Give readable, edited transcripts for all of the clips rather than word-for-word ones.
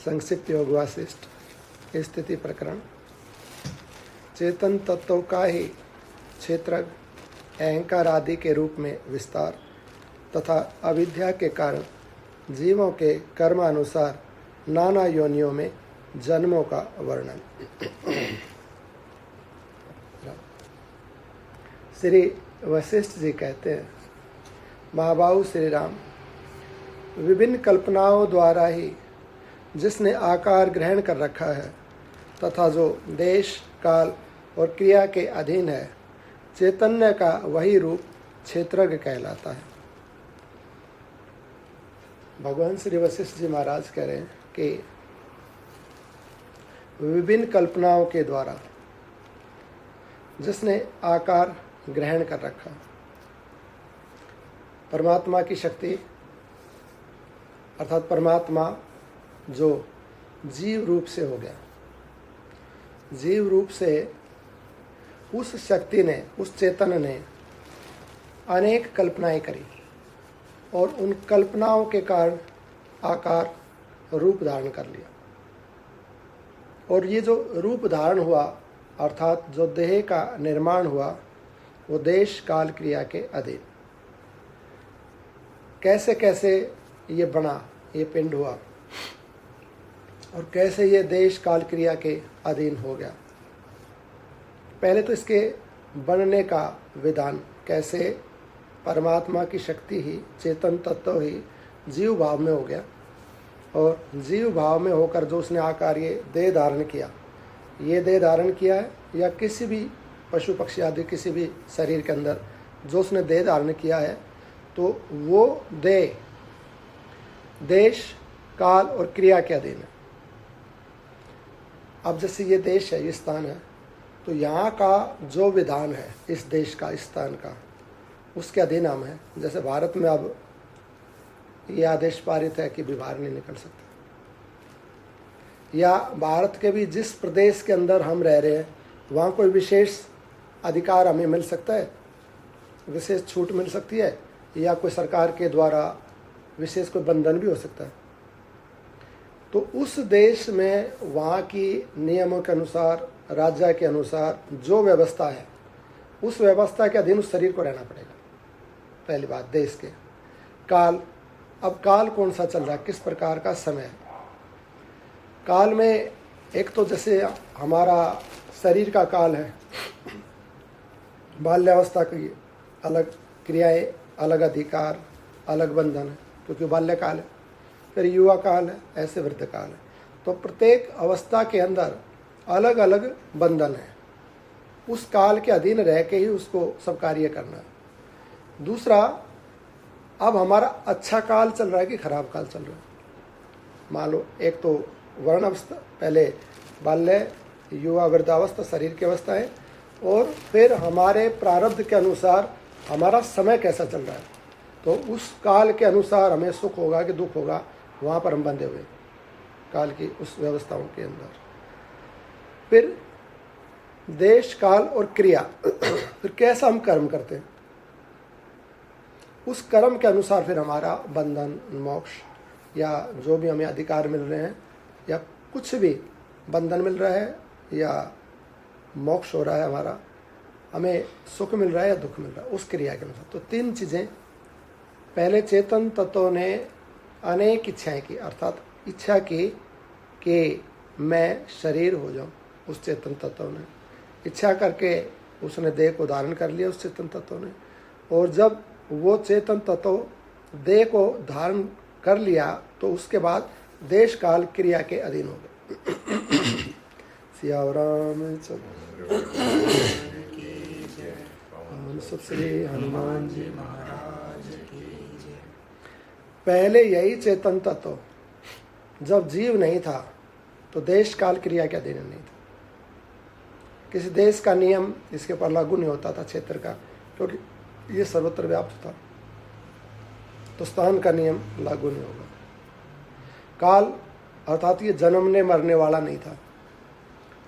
संक्षिप्त योग वासिष्ठ स्थिति प्रकरण। चेतन तत्व का ही क्षेत्र अहंकार आदि के रूप में विस्तार तथा अविद्या के कारण जीवों के कर्मानुसार नाना योनियों में जन्मों का वर्णन। श्री वशिष्ठ जी कहते हैं, महाबाहु श्री राम, विभिन्न कल्पनाओं द्वारा ही जिसने आकार ग्रहण कर रखा है तथा जो देश काल और क्रिया के अधीन है, चैतन्य का वही रूप क्षेत्रज्ञ कहलाता है। भगवान श्री वशिष्ठ जी महाराज कह रहे हैं कि विभिन्न कल्पनाओं के द्वारा जिसने आकार ग्रहण कर रखा, परमात्मा की शक्ति अर्थात परमात्मा जो जीव रूप से हो गया, जीव रूप से उस शक्ति ने, उस चेतन ने अनेक कल्पनाएं करी और उन कल्पनाओं के कारण आकार रूप धारण कर लिया। और ये जो रूप धारण हुआ अर्थात जो देह का निर्माण हुआ, वो देश काल क्रिया के अधीन। कैसे कैसे ये बना, ये पिंड हुआ और कैसे ये देश काल क्रिया के अधीन हो गया। पहले तो इसके बनने का विधान, कैसे परमात्मा की शक्ति ही, चेतन तत्व ही जीव भाव में हो गया और जीव भाव में होकर जो उसने आकार ये देह धारण किया, ये देह धारण किया है या किसी भी पशु पक्षी आदि किसी भी शरीर के अंदर जो उसने देह धारण किया है, तो वो देह देश काल और क्रिया के अधीन है। अब जैसे ये देश है, ये स्थान है, तो यहाँ का जो विधान है इस देश का, इस स्थान का, उसके अधीन हम है। जैसे भारत में अब ये आदेश पारित है कि भी बाहर नहीं निकल सकते, या भारत के भी जिस प्रदेश के अंदर हम रह रहे हैं वहाँ कोई विशेष अधिकार हमें मिल सकता है, विशेष छूट मिल सकती है, या कोई सरकार के द्वारा विशेष कोई बंधन भी हो सकता है। तो उस देश में वहाँ की नियमों के अनुसार, राज्य के अनुसार जो व्यवस्था है, उस व्यवस्था के अधीन उस शरीर को रहना पड़ेगा। पहली बात, देश के काल। अब काल कौन सा चल रहा है, किस प्रकार का समय है। काल में एक तो जैसे हमारा शरीर का काल है, बाल्यावस्था की अलग क्रियाएं, अलग अधिकार, अलग बंधन है क्योंकि बाल्यकाल है। फिर युवा काल है, ऐसे वृद्ध काल है। तो प्रत्येक अवस्था के अंदर अलग अलग बंधन है, उस काल के अधीन रह के ही उसको सब कार्य करना है। दूसरा, अब हमारा अच्छा काल चल रहा है कि खराब काल चल रहा है। मान लो एक तो वर्ण अवस्था, पहले बाल्य, युवा, वृद्धावस्था शरीर की अवस्था है, और फिर हमारे प्रारब्ध के अनुसार हमारा समय कैसा चल रहा है। तो उस काल के अनुसार हमें सुख होगा कि दुख होगा, वहाँ पर हम बंधे हुए काल की उस व्यवस्थाओं के अंदर। फिर देश काल और क्रिया, फिर कैसा हम कर्म करते हैं, उस कर्म के अनुसार फिर हमारा बंधन, मोक्ष, या जो भी हमें अधिकार मिल रहे हैं, या कुछ भी बंधन मिल रहा है या मोक्ष हो रहा है, हमारा हमें सुख मिल रहा है या दुख मिल रहा है, उस क्रिया के अनुसार। तो तीन चीज़ें। पहले चेतन तत्व ने अनेक इच्छाएं की, अर्थात इच्छा की कि मैं शरीर हो जाऊं। उस चेतन तत्व ने इच्छा करके उसने देह को धारण कर लिया, उस चेतन तत्व ने। और जब वो चेतन तत्व देह को धारण कर लिया तो उसके बाद देश काल क्रिया के अधीन हो गए। सिया रामचंद्र श्री हनुमान जी महाराज की जय। पहले यही चेतन तत्व जब जीव नहीं था तो देश काल क्रिया के अधीन नहीं था। किसी देश का नियम इसके पर लागू नहीं होता था, क्षेत्र का, क्योंकि ये सर्वत्र व्याप्त था, तो स्थान का नियम लागू नहीं होगा। काल अर्थात ये जन्मने मरने वाला नहीं था,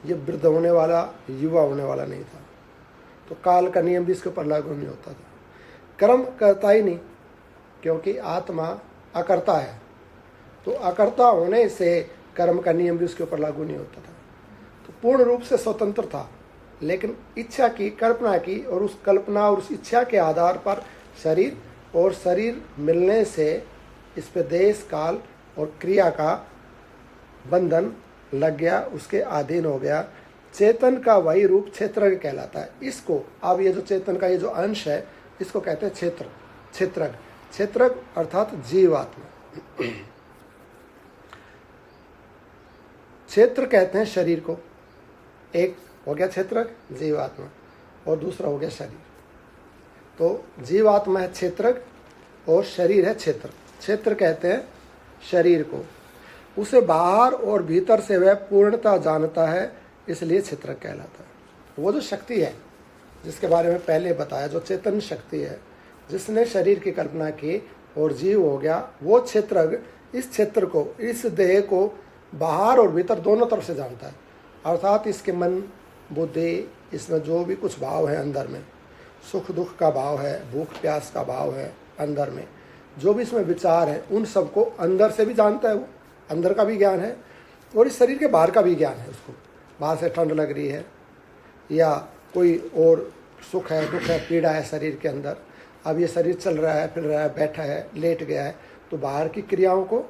ये वृद्ध होने वाला, युवा होने वाला नहीं था, तो काल का नियम भी इसके ऊपर लागू नहीं होता था। कर्म करता ही नहीं, क्योंकि आत्मा अकर्ता है, तो अकर्ता होने से कर्म का नियम भी उसके ऊपर लागू नहीं होता था। तो पूर्ण रूप से स्वतंत्र था, लेकिन इच्छा की, कल्पना की, और उस कल्पना और उस इच्छा के आधार पर शरीर और शरीर मिलने से इस पे देश, काल और क्रिया का बंधन लग गया, उसके अधीन हो गया। चेतन का वही रूप क्षेत्रज्ञ कहलाता है। इसको, अब ये जो चेतन का ये जो अंश है, इसको कहते हैं क्षेत्रज्ञ। क्षेत्रज्ञ अर्थात जीवात्मा। क्षेत्र कहते हैं शरीर को। एक हो गया क्षेत्रज्ञ, जीवात्मा, और दूसरा हो गया शरीर। तो जीवात्मा है क्षेत्रज्ञ और शरीर है क्षेत्र। क्षेत्र कहते हैं शरीर को, उसे बाहर और भीतर से वह पूर्णता जानता है, इसलिए क्षेत्रज्ञ कहलाता है। वो जो शक्ति है जिसके बारे में पहले बताया, जो चेतन शक्ति है, जिसने शरीर की कल्पना की और जीव हो गया, वो क्षेत्रज्ञ इस क्षेत्र को, इस देह को बाहर और भीतर दोनों तरफ से जानता है। अर्थात इसके मन, बुद्धि, इसमें जो भी कुछ भाव है अंदर में, सुख दुख का भाव है, भूख प्यास का भाव है अंदर में, जो भी इसमें विचार है, उन सबको अंदर से भी जानता है। वो अंदर का भी ज्ञान है और इस शरीर के बाहर का भी ज्ञान है। उसको बाहर से ठंड लग रही है या कोई और सुख है, दुख है, पीड़ा है शरीर के अंदर, अब ये शरीर चल रहा है, फिर रहा है, बैठा है, लेट गया है, तो बाहर की क्रियाओं को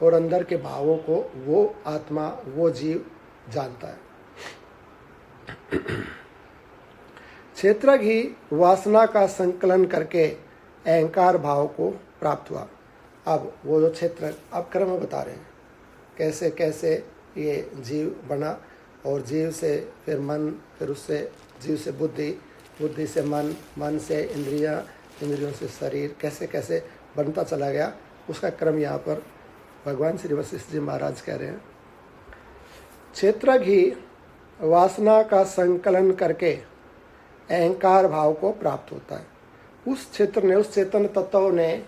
और अंदर के भावों को वो आत्मा, वो जीव जानता है। क्षेत्रज्ञ ही वासना का संकलन करके अहंकार भाव को प्राप्त हुआ। अब वो जो क्षेत्र, अब क्रम में बता रहे हैं कैसे कैसे ये जीव बना, और जीव से फिर मन, फिर उससे जीव से बुद्धि, बुद्धि से मन, मन से इंद्रियां, इंद्रियों से शरीर, कैसे कैसे बनता चला गया, उसका क्रम यहाँ पर भगवान श्री वशिष्ठ जी महाराज कह रहे हैं। क्षेत्रज्ञ ही वासना का संकलन करके अहंकार भाव को प्राप्त होता है। उस क्षेत्र ने, उस चेतन तत्व ने,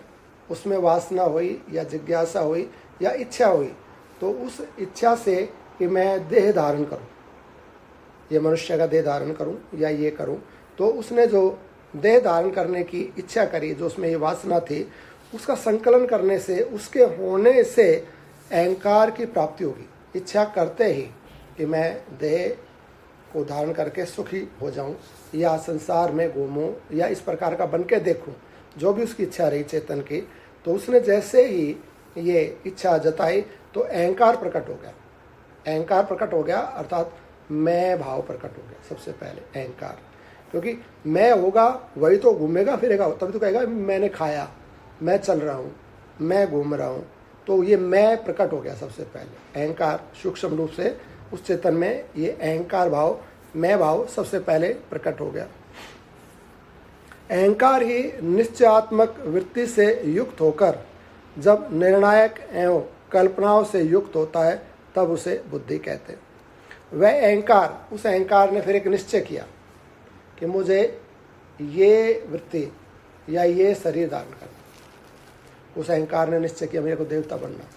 उसमें वासना हुई या जिज्ञासा हुई या इच्छा हुई, तो उस इच्छा से कि मैं देह धारण करूं, ये मनुष्य का देह धारण करूं या ये करूं, तो उसने जो देह धारण करने की इच्छा करी, जो उसमें ये वासना थी, उसका संकलन करने से, उसके होने से अहंकार की प्राप्ति होगी। इच्छा करते ही कि मैं देह को धारण करके सुखी हो जाऊं या संसार में घूमूं या इस प्रकार का बन के देखूं, जो भी उसकी इच्छा रही चेतन की, तो उसने जैसे ही ये इच्छा जताई तो अहंकार प्रकट हो गया। अहंकार प्रकट हो गया अर्थात मैं भाव प्रकट हो गया सबसे पहले, अहंकार। क्योंकि मैं होगा वही तो घूमेगा फिरेगा, तभी तो कहेगा मैंने खाया, मैं चल रहा हूँ, मैं घूम रहा हूँ, तो ये मैं प्रकट हो गया सबसे पहले। अहंकार सूक्ष्म रूप से उस चेतन में ये अहंकार भाव, मैं भाव सबसे पहले प्रकट हो गया। अहंकार ही निश्चयात्मक वृत्ति से युक्त होकर जब निर्णायक एवं कल्पनाओं से युक्त होता है, तब उसे बुद्धि कहते हैं। वह अहंकार, उस अहंकार ने फिर एक निश्चय किया कि मुझे ये वृत्ति या ये शरीर धारण करना। उस अहंकार ने निश्चय किया मेरे को देवता बनना।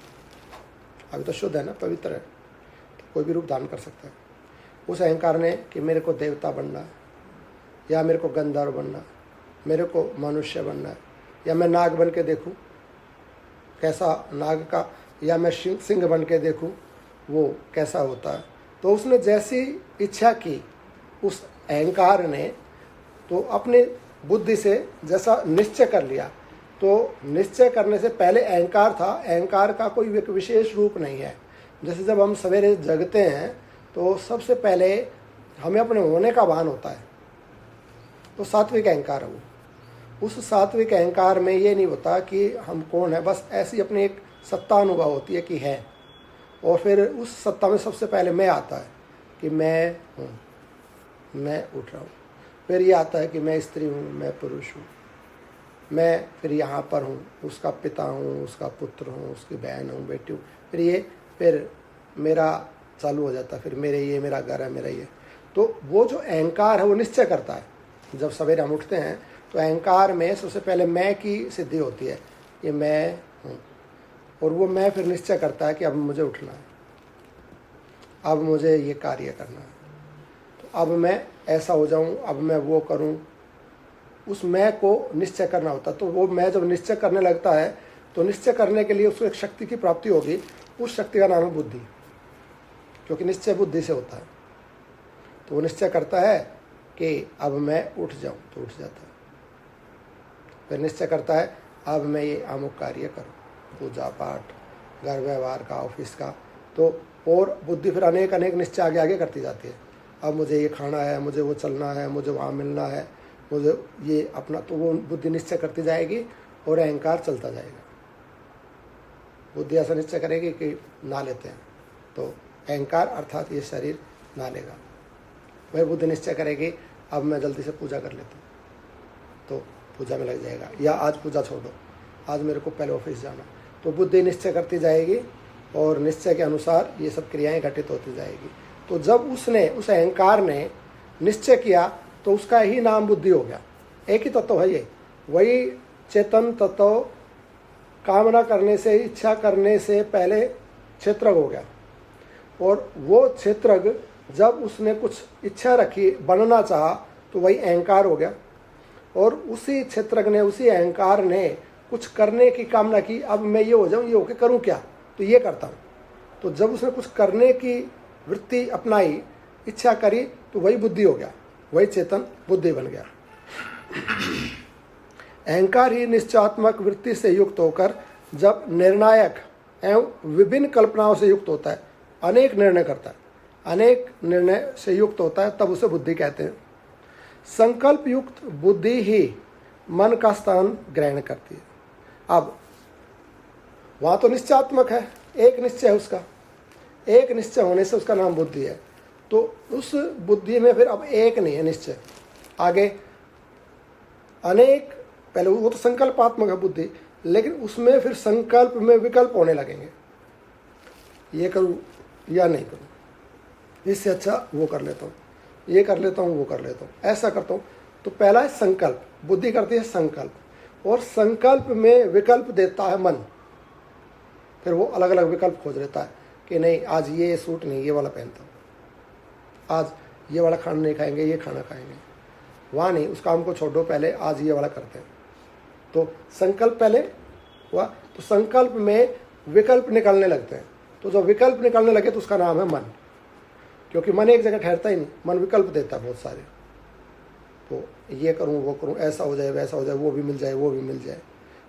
अभी तो शुद्ध है ना, पवित्र है, तो कोई भी रूप धारण कर सकता है। उस अहंकार ने कि मेरे को देवता बनना है, या मेरे को गंधर्व बनना है, मेरे को मनुष्य बनना है, या मैं नाग बन के देखूं कैसा नाग का, या मैं सिंह बन के देखूं वो कैसा होता है। तो उसने जैसी इच्छा की उस अहंकार ने, तो अपनी बुद्धि से जैसा निश्चय कर लिया, तो निश्चय करने से पहले अहंकार था, अहंकार का कोई एक विशेष रूप नहीं है। जैसे जब हम सवेरे जगते हैं तो सबसे पहले हमें अपने होने का भान होता है, तो सात्विक अहंकार है वो। उस सात्विक अहंकार में ये नहीं होता कि हम कौन है, बस ऐसी अपनी एक सत्ता अनुभव होती है कि है, और फिर उस सत्ता में सबसे पहले मैं आता है कि मैं हूँ, मैं उठ रहा हूँ। फिर ये आता है कि मैं स्त्री हूँ, मैं पुरुष हूँ, मैं फिर यहाँ पर हूँ, उसका पिता हूँ, उसका पुत्र हूँ, उसकी बहन हूँ, बेटी हूँ। फिर मेरा चालू हो जाता है, फिर मेरे ये मेरा घर है, मेरा ये। तो वो जो अहंकार है वो निश्चय करता है। जब सवेरे हम उठते हैं तो अहंकार में सबसे पहले मैं की सिद्धि होती है, ये मैं हूँ, और वो मैं फिर निश्चय करता है कि अब मुझे उठना है, अब मुझे ये कार्य करना है, तो अब मैं ऐसा हो जाऊँ, अब मैं वो करूँ। उस मैं को निश्चय करना होता है। तो वो मैं जब निश्चय करने लगता है तो निश्चय करने के लिए उसको एक शक्ति की प्राप्ति होगी, उस शक्ति का नाम है बुद्धि। क्योंकि निश्चय बुद्धि से होता है। तो वो निश्चय करता है कि अब मैं उठ जाऊं, तो उठ जाता है। फिर निश्चय करता है अब मैं ये अमुक कार्य करूं, पूजा पाठ, घर व्यवहार का, ऑफिस का। तो और बुद्धि फिर अनेक अनेक निश्चय आगे आगे करती जाती है। अब मुझे ये खाना है, मुझे वो चलना है, मुझे वहाँ मिलना है, मुझे ये अपना, तो वो बुद्धि निश्चय करती जाएगी और अहंकार चलता जाएगा। बुद्धि ऐसा निश्चय करेगी कि ना लेते हैं, तो अहंकार अर्थात ये शरीर ना लेगा। वह बुद्धि निश्चय करेगी अब मैं जल्दी से पूजा कर लेता हूँ, तो पूजा में लग जाएगा। या आज पूजा छोड़ दो, आज मेरे को पहले ऑफिस जाना। तो बुद्धि निश्चय करती जाएगी और निश्चय के अनुसार ये सब क्रियाएं घटित होती जाएगी। तो जब उसने, उस अहंकार ने निश्चय किया तो उसका ही नाम बुद्धि हो गया। एक ही तत्व है ये, वही चेतन तत्व कामना करने से, इच्छा करने से पहले क्षेत्रज्ञ हो गया। और वो क्षेत्रज्ञ जब उसने कुछ इच्छा रखी, बनना चाहा, तो वही अहंकार हो गया। और उसी क्षेत्रज्ञ ने, उसी अहंकार ने कुछ करने की कामना की, अब मैं ये हो जाऊं, ये होके करूं क्या, तो ये करता हूं। तो जब उसने कुछ करने की वृत्ति अपनाई, इच्छा करी, तो वही बुद्धि हो गया, वही चेतन बुद्धि बन गया। अहंकार ही निश्चयात्मक वृत्ति से युक्त होकर जब निर्णायक एवं विभिन्न कल्पनाओं से युक्त होता है, अनेक निर्णय करता है, अनेक निर्णय से युक्त होता है, तब उसे बुद्धि कहते हैं। संकल्प युक्त बुद्धि ही मन का स्थान ग्रहण करती है। अब वहां तो निश्चयात्मक है, एक निश्चय है उसका, एक निश्चय होने से उसका नाम बुद्धि है। तो उस बुद्धि में फिर अब एक नहीं है निश्चय, आगे अनेक, पहले वो तो संकल्पात्मक है बुद्धि, लेकिन उसमें फिर संकल्प में विकल्प होने लगेंगे, ये करूं या नहीं करूं, इससे अच्छा वो कर लेता हूं, ये कर लेता हूं, वो कर लेता हूं, ऐसा करता हूं। तो पहला है संकल्प, बुद्धि करती है संकल्प, और संकल्प में विकल्प देता है मन। फिर वो अलग अलग विकल्प खोज लेता है कि नहीं आज ये सूट नहीं, ये वाला पहनता हूँ, आज ये वाला खाना नहीं खाएंगे, ये खाना खाएंगे। वहाँ नहीं, उस काम को छोड़ो, पहले आज ये वाला करते हैं। तो संकल्प पहले हुआ, तो संकल्प में विकल्प निकलने लगते हैं। तो जब विकल्प निकलने लगे तो उसका नाम है मन, क्योंकि मन एक जगह ठहरता ही नहीं, मन विकल्प देता है बहुत सारे। तो ये करूँ, वो करूँ, ऐसा हो जाए, वैसा हो जाए, वो भी मिल जाए, वो भी मिल जाए।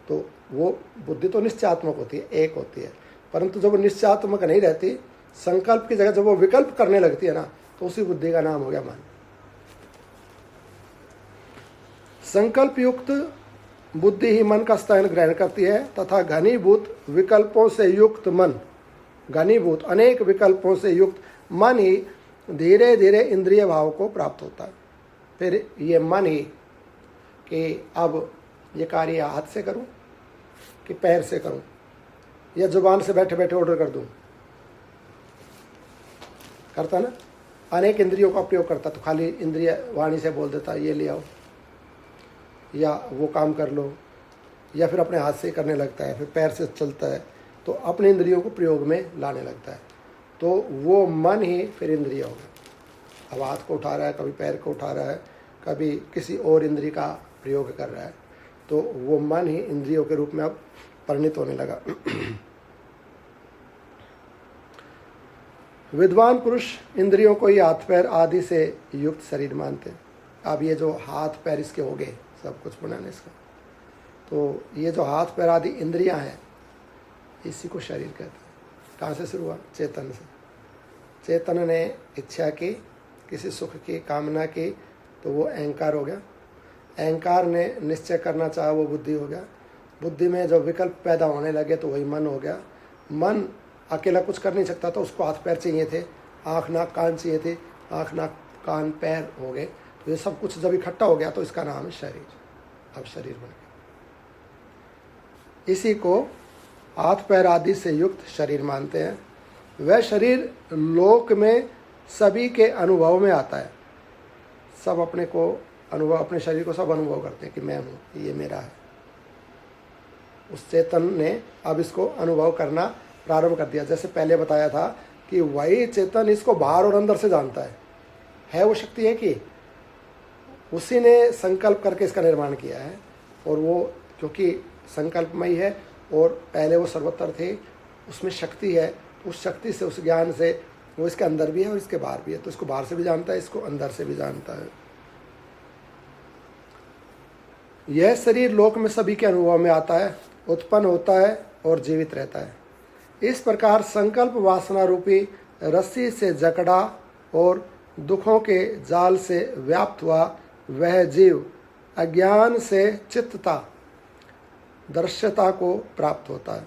तो वो बुद्धि तो निश्चयात्मक होती है, एक होती है। परंतु जब वो निश्चयात्मक नहीं रहती, संकल्प की जगह जब वो विकल्प करने लगती है ना, तो उसी बुद्धि का नाम हो गया मन। संकल्प युक्त बुद्धि ही मन का स्थान ग्रहण करती है तथा घनीभूत विकल्पों से युक्त मन, घनीभूत अनेक विकल्पों से युक्त मन ही धीरे धीरे इंद्रिय भाव को प्राप्त होता है। फिर ये मन ही कि अब ये कार्य हाथ से करूं कि पैर से करूं, या जुबान से बैठे बैठे ऑर्डर कर दूं, करता ना, अनेक इंद्रियों का प्रयोग करता। तो खाली इंद्रिय वाणी से बोल देता ये ले आओ, या वो काम कर लो, या फिर अपने हाथ से करने लगता है, फिर पैर से चलता है, तो अपने इंद्रियों को प्रयोग में लाने लगता है। तो वो मन ही फिर इंद्रिय होगा। अब हाथ को उठा रहा है, कभी पैर को उठा रहा है, कभी किसी और इंद्रिय का प्रयोग कर रहा है, तो वो मन ही इंद्रियों के रूप में अब परिणित होने लगा। विद्वान पुरुष इंद्रियों को ही हाथ पैर आदि से युक्त शरीर मानते हैं। अब ये जो हाथ पैर इसके हो गए सब कुछ बनाने इसका, तो ये जो हाथ पैर आदि इंद्रियां हैं, इसी को शरीर कहते हैं। कहाँ से शुरू हुआ? चेतन से। चेतन ने इच्छा की, किसी सुख की कामना की, तो वो अहंकार हो गया। अहंकार ने निश्चय करना चाहा, वो बुद्धि हो गया। बुद्धि में जब विकल्प पैदा होने लगे तो वही मन हो गया। मन अकेला कुछ कर नहीं सकता था, उसको हाथ पैर चाहिए थे, आँख नाक कान चाहिए थे, आँख नाक कान पैर हो गए। तो ये सब कुछ जब इकट्ठा हो गया तो इसका नाम है शरीर। अब शरीर बन गया। इसी को हाथ पैर आदि से युक्त शरीर मानते हैं। वह शरीर लोक में सभी के अनुभव में आता है। सब अपने को अनुभव, अपने शरीर को सब अनुभव करते हैं कि मैं हूँ, ये मेरा है। उस चेतन ने अब इसको अनुभव करना प्रारंभ कर दिया। जैसे पहले बताया था कि वही चेतन इसको बाहर और अंदर से जानता है वो शक्ति है कि उसी ने संकल्प करके इसका निर्माण किया है। और वो क्योंकि संकल्पमय है और पहले वो सर्वत्र थे, उसमें शक्ति है, उस शक्ति से, उस ज्ञान से वो इसके अंदर भी है और इसके बाहर भी है, तो इसको बाहर से भी जानता है, इसको अंदर से भी जानता है। यह शरीर लोक में सभी के अनुभव में आता है, उत्पन्न होता है और जीवित रहता है। इस प्रकार संकल्प वासना रूपी रस्सी से जकड़ा और दुखों के जाल से व्याप्त हुआ वह जीव अज्ञान से चित्तता दृश्यता को प्राप्त होता है।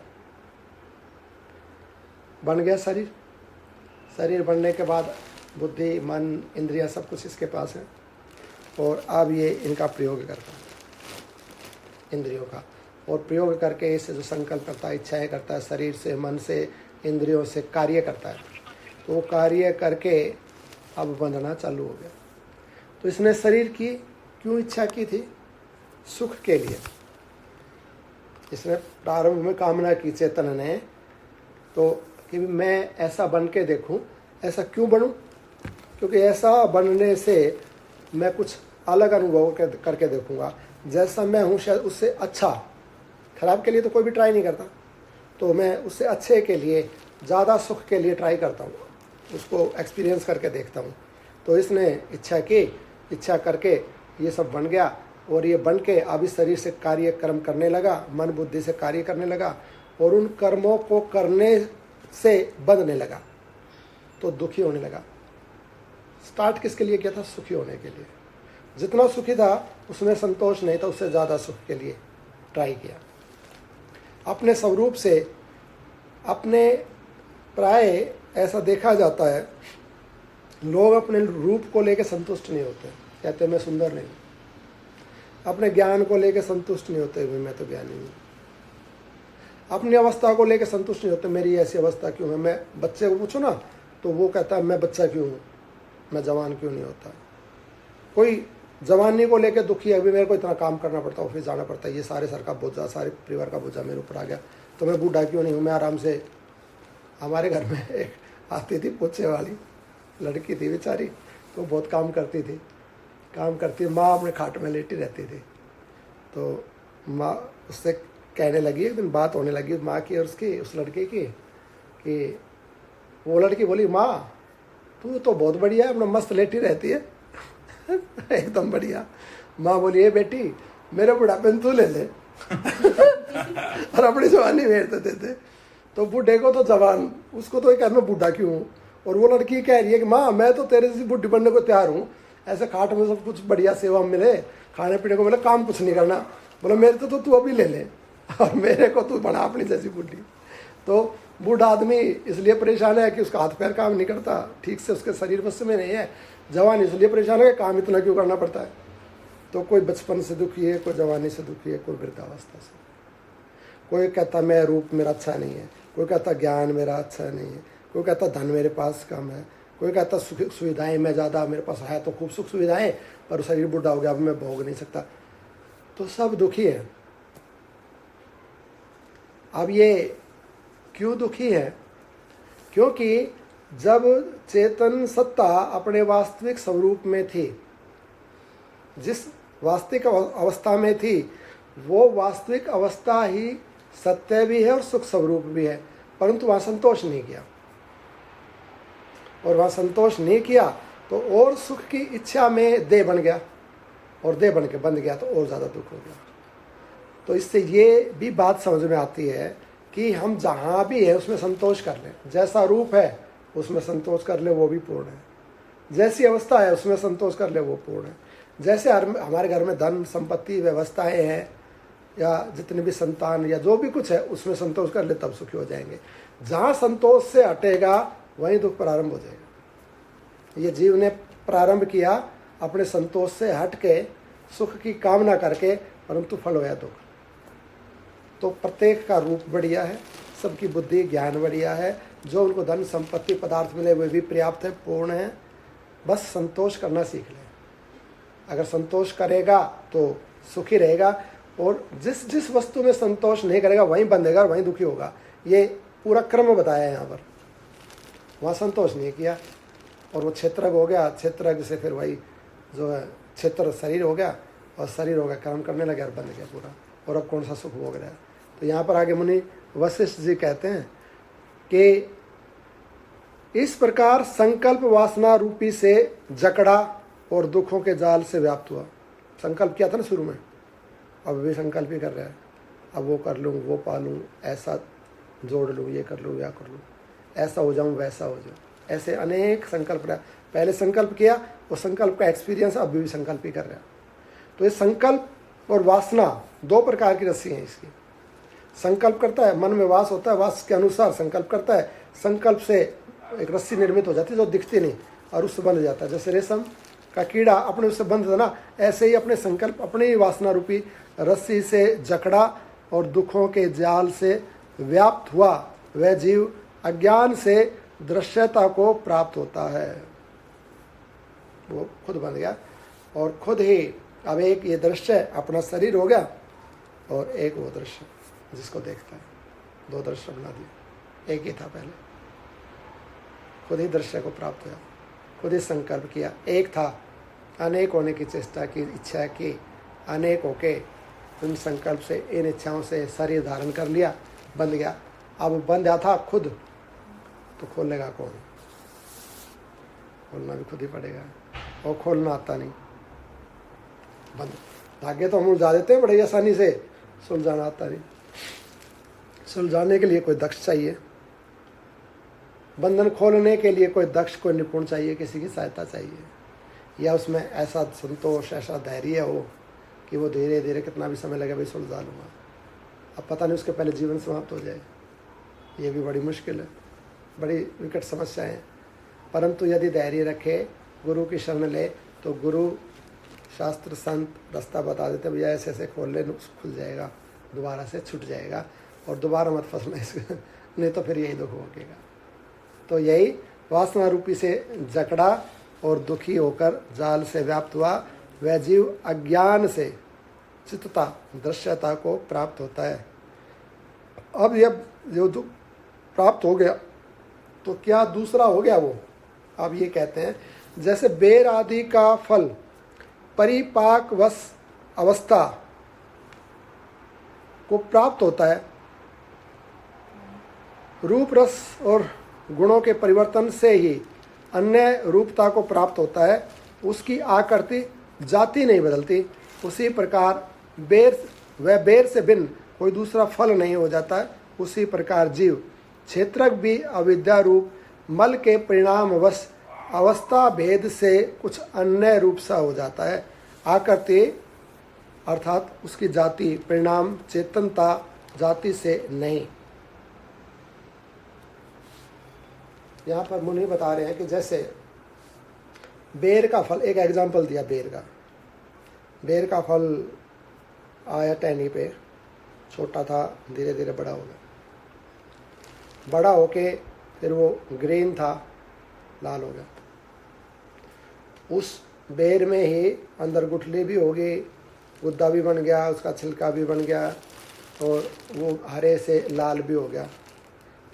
बन गया शरीर, शरीर बनने के बाद बुद्धि, मन, इंद्रियां सब कुछ इसके पास है, और अब ये इनका प्रयोग करता है, इंद्रियों का, और प्रयोग करके इससे जो संकल्प करता है, इच्छाएं करता है, शरीर से, मन से, इंद्रियों से कार्य करता है, तो वो कार्य करके अब बंधना चालू हो गया। तो इसने शरीर की क्यों इच्छा की थी? सुख के लिए। इसने प्रारंभ में कामना की चेतन ने, तो कि मैं ऐसा बन के देखूं। ऐसा क्यों बनूं? क्योंकि ऐसा बनने से मैं कुछ अलग अनुभव करके देखूंगा, जैसा मैं हूँ शायद उससे अच्छा। खराब के लिए तो कोई भी ट्राई नहीं करता, तो मैं उससे अच्छे के लिए, ज़्यादा सुख के लिए ट्राई करता हूँ, उसको एक्सपीरियंस करके देखता हूँ। तो इसने इच्छा की, इच्छा करके ये सब बन गया, और ये बन के अब इस शरीर से कार्य कर्म करने लगा, मन बुद्धि से कार्य करने लगा, और उन कर्मों को करने से बंधने लगा, तो दुखी होने लगा। स्टार्ट किसके लिए किया था? सुखी होने के लिए। जितना सुखी था उसमें संतोष नहीं था, उससे ज़्यादा सुख के लिए ट्राई किया। अपने स्वरूप से, अपने प्राय ऐसा देखा जाता है, लोग अपने रूप को लेकर संतुष्ट नहीं होते, कहते मैं सुंदर नहीं। अपने ज्ञान को लेकर संतुष्ट नहीं होते, मैं तो ज्ञानी हूँ। अपनी अवस्था को लेकर संतुष्ट नहीं होते, मेरी ऐसी अवस्था क्यों है। मैं बच्चे को पूछूं ना, तो वो कहता है मैं बच्चा क्यों हूँ, मैं जवान क्यों नहीं होता। कोई जवानी को लेकर दुखी है, अभी मेरे को इतना काम करना पड़ता है, ऑफिस जाना पड़ता है, ये सारे सर का बोझा, सारे परिवार का बोझा मेरे ऊपर आ गया, तो मैं बूढ़ा क्यों नहीं हूँ, मैं आराम से। हमारे घर में एक आती थी पोछे वाली लड़की थी बेचारी, तो बहुत काम करती, माँ अपने खाट में लेटी रहती थी। तो माँ उससे कहने लगी, एक दिन बात होने लगी माँ की और उसकी, उस लड़के की, कि वो लड़की बोली माँ तू तो बहुत बढ़िया है, अपना मस्त लेटी रहती है एकदम बढ़िया। माँ बोली ये बेटी मेरे बुढ़ापे में तू ले ले और अपनी जवानी में देते। तो बूढ़े को तो जवान, उसको तो एक मैं बूढ़ा क्यों हूँ। और वो लड़की कह रही है कि माँ मैं तो तेरे जैसी बुढ़ी बनने को तैयार हूँ, ऐसे खाट में सब कुछ बढ़िया सेवा मिले, खाने पीने को मिले, काम कुछ नहीं करना। बोला मेरे तो तू अभी ले ले और मेरे को तू बना अपनी जैसी बुढ़ी। तो बूढ़ा आदमी इसलिए परेशान है कि उसका हाथ पैर काम नहीं करता ठीक से, उसके शरीर बस में नहीं है। जवान इसलिए परेशान है कि काम इतना क्यों करना पड़ता है। तो कोई बचपन से दुखी है, कोई जवानी से दुखी है, कोई वृद्धावस्था से। कोई कहता मैं रूप मेरा अच्छा नहीं है, कोई कहता ज्ञान मेरा अच्छा नहीं है, कोई कहता धन मेरे पास कम है, कोई कहता सुविधाएं मैं ज़्यादा, मेरे पास है तो खूब सुख सुविधाएं, पर शरीर बुढ़ा हो गया अब मैं भोग नहीं सकता। तो सब दुखी है। अब ये क्यों दुखी है? क्योंकि जब चेतन सत्ता अपने वास्तविक स्वरूप में थी, जिस वास्तविक अवस्था में थी, वो वास्तविक अवस्था ही सत्य भी है और सुख स्वरूप भी है, परंतु वहाँ संतोष नहीं किया। और वहाँ संतोष नहीं किया तो और सुख की इच्छा में देह बन गया, और देह बन के बंध गया तो और ज़्यादा दुख हो गया। तो इससे ये भी बात समझ में आती है कि हम जहाँ भी है उसमें संतोष कर लें। जैसा रूप है उसमें संतोष कर ले, वो भी पूर्ण है। जैसी अवस्था है उसमें संतोष कर ले, वो पूर्ण है। जैसे हमारे घर में धन संपत्ति व्यवस्थाएं हैं, या जितने भी संतान या जो भी कुछ है, उसमें संतोष कर ले, तब सुखी हो जाएंगे। जहाँ संतोष से हटेगा वहीं दुख प्रारंभ हो जाएगा। ये जीव ने प्रारंभ किया अपने संतोष से हट के, सुख की कामना करके, परंतु फल होया दुख। तो प्रत्येक का रूप बढ़िया है, सबकी बुद्धि ज्ञान बढ़िया है, जो उनको धन संपत्ति पदार्थ मिले वे भी पर्याप्त है, पूर्ण है। बस संतोष करना सीख ले। अगर संतोष करेगा तो सुखी रहेगा, और जिस जिस वस्तु में संतोष नहीं करेगा वहीं बंधेगा और वहीं दुखी होगा। ये पूरा क्रम बताया है यहाँ पर। वहाँ संतोष नहीं किया और वो क्षेत्रज्ञ हो गया, क्षेत्रज्ञ से फिर वही जो है क्षेत्र शरीर हो गया, और शरीर हो गया काम करने लगे और बंध गया पूरा, और अब कौन सा सुख भोग रहा है। तो यहाँ पर आगे मुनि वशिष्ठ जी कहते हैं कि इस प्रकार संकल्प वासना रूपी से जकड़ा और दुखों के जाल से व्याप्त हुआ। संकल्प किया था ना शुरू में, अब भी संकल्प ही कर रहा है, अब वो कर लूँ, वो पालूँ, ऐसा जोड़ लूँ, ये कर लूँ, या कर लूँ, ऐसा हो जाऊँ, वैसा हो जाऊँ, ऐसे अनेक संकल्प रहा। पहले संकल्प किया, वो संकल्प का एक्सपीरियंस अब भी संकल्प ही कर रहा है। तो ये संकल्प और वासना दो प्रकार की रस्सी हैं इसकी। संकल्प करता है, मन में वास होता है, वास के अनुसार संकल्प करता है, संकल्प से एक रस्सी निर्मित हो जाती है जो दिखती नहीं और उससे बंध जाता है। जैसे रेशम का कीड़ा अपने उससे बंध था ना, ऐसे ही अपने संकल्प, अपनी ही वासना रूपी रस्सी से जकड़ा और दुखों के जाल से व्याप्त हुआ वह जीव अज्ञान से दृश्यता को प्राप्त होता है। वो खुद बन गया और खुद ही अब एक ये दृश्य अपना शरीर हो गया और एक वो दृश्य जिसको देखता है। दो दृश्य बना दिए, एक ही था पहले। खुद ही दृश्य को प्राप्त हुआ, खुद ही संकल्प किया, एक था, अनेक होने की चेष्टा की, इच्छा की, अनेक होके उन संकल्प से, इन इच्छाओं से शरीर धारण कर लिया, बंध गया। अब बंधा था खुद, तो खोलेगा कौन? खोलना भी खुद ही पड़ेगा, और खोलना आता नहीं। बंद धागे तो हम उलझा देते हैं बड़ी आसानी से, सुलझाना आता नहीं। सुलझाने के लिए कोई दक्ष चाहिए, बंधन खोलने के लिए कोई दक्ष, कोई निपुण चाहिए, किसी की सहायता चाहिए, या उसमें ऐसा संतोष, ऐसा धैर्य हो कि वो धीरे धीरे कितना भी समय लगे भाई सुलझा लूँगा। अब पता नहीं उसके पहले जीवन समाप्त हो जाए, ये भी बड़ी मुश्किल है, बड़ी विकट समस्या है। परंतु यदि धैर्य रखे, गुरु की शरण ले, तो गुरु, शास्त्र, संत रास्ता बता देते, भैया ऐसे ऐसे खोल ले, खुल जाएगा, दोबारा से छूट जाएगा और दोबारा मत फंसना इसको, नहीं तो फिर यही दुख भोगेगा। तो यही वासना रूपी से जकड़ा और दुखी होकर जाल से व्याप्त हुआ वह जीव अज्ञान से चित्तता, दृश्यता को प्राप्त होता है। अब यह जो दुख प्राप्त हो गया तो क्या दूसरा हो गया वो? अब ये कहते हैं जैसे बेर आदि का फल परिपाकवश अवस्था को प्राप्त होता है, रूप रस और गुणों के परिवर्तन से ही अन्य रूपता को प्राप्त होता है, उसकी आकृति जाति नहीं बदलती। उसी प्रकार बेर से भिन्न कोई दूसरा फल नहीं हो जाता है। उसी प्रकार जीव क्षेत्रक भी अविद्या रूप मल के परिणामवश अवस्था भेद से कुछ अन्य रूप सा हो जाता है। आकृति अर्थात उसकी जाति, परिणाम चेतनता जाति से नहीं। यहाँ पर मुनि बता रहे हैं कि जैसे बेर का फल, एक एग्जाम्पल दिया बेर का फल आया टहनी पे, छोटा था, धीरे धीरे बड़ा हो गया, बड़ा होके फिर वो ग्रीन था, लाल हो गया। उस बेर में ही अंदर गुठली भी होगी, गुद्दा भी बन गया, उसका छिलका भी बन गया और वो हरे से लाल भी हो गया।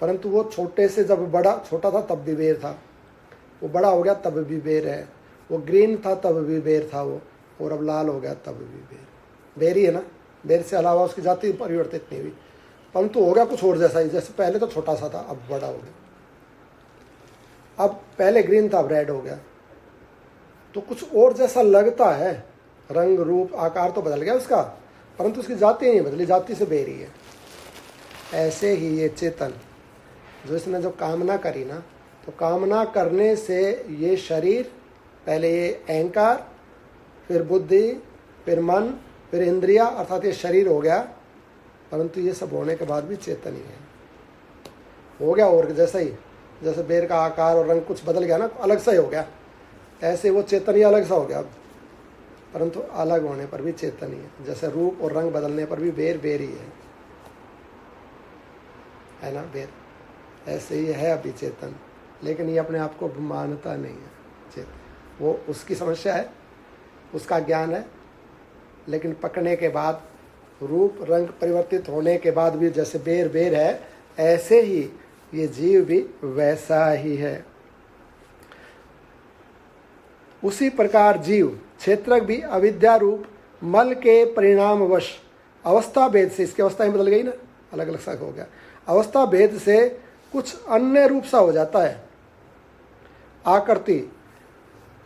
परंतु वो छोटे से जब बड़ा, छोटा था तब भी बेर था, वो बड़ा हो गया तब भी बेर है, वो ग्रीन था तब भी बेर था वो, और अब लाल हो गया तब भी बेर ही है ना। बेर से अलावा उसकी जाति परिवर्तित नहीं हुई, परंतु हो गया कुछ और जैसा ही। जैसे पहले तो छोटा सा था, अब बड़ा हो गया, अब पहले ग्रीन था अब रेड हो गया, तो कुछ और जैसा लगता है, रंग रूप आकार तो बदल गया उसका, परंतु उसकी जाति नहीं बदली, जाति से बेर ही है। ऐसे ही ये चेतन जो इसने जो कामना करी ना, तो कामना करने से ये शरीर, पहले ये अहंकार, फिर बुद्धि, फिर मन, फिर इंद्रिया, अर्थात ये शरीर हो गया। परंतु ये सब होने के बाद भी चेतन ही है, हो गया और जैसा ही, जैसे बेर का आकार और रंग कुछ बदल गया ना, अलग सा ही हो गया, ऐसे वो चेतन ही अलग सा हो गया। परंतु अलग होने पर भी चेतन ही है। जैसे रूप और रंग बदलने पर भी बेर ही है ना, बेर। ऐसे ही है अभी चेतन, लेकिन ये अपने आप को मानता नहीं है चेतन। वो उसकी समस्या है, उसका ज्ञान है, लेकिन पकने के बाद, रूप रंग परिवर्तित होने के बाद भी जैसे बेर है, ऐसे ही ये जीव भी वैसा ही है। उसी प्रकार जीव क्षेत्रक भी अविद्या रूप मल के परिणामवश अवस्था भेद से, इसकी अवस्था ही बदल गई ना, अलग अलग सा हो गया, अवस्था भेद से कुछ अन्य रूप सा हो जाता है। आकृति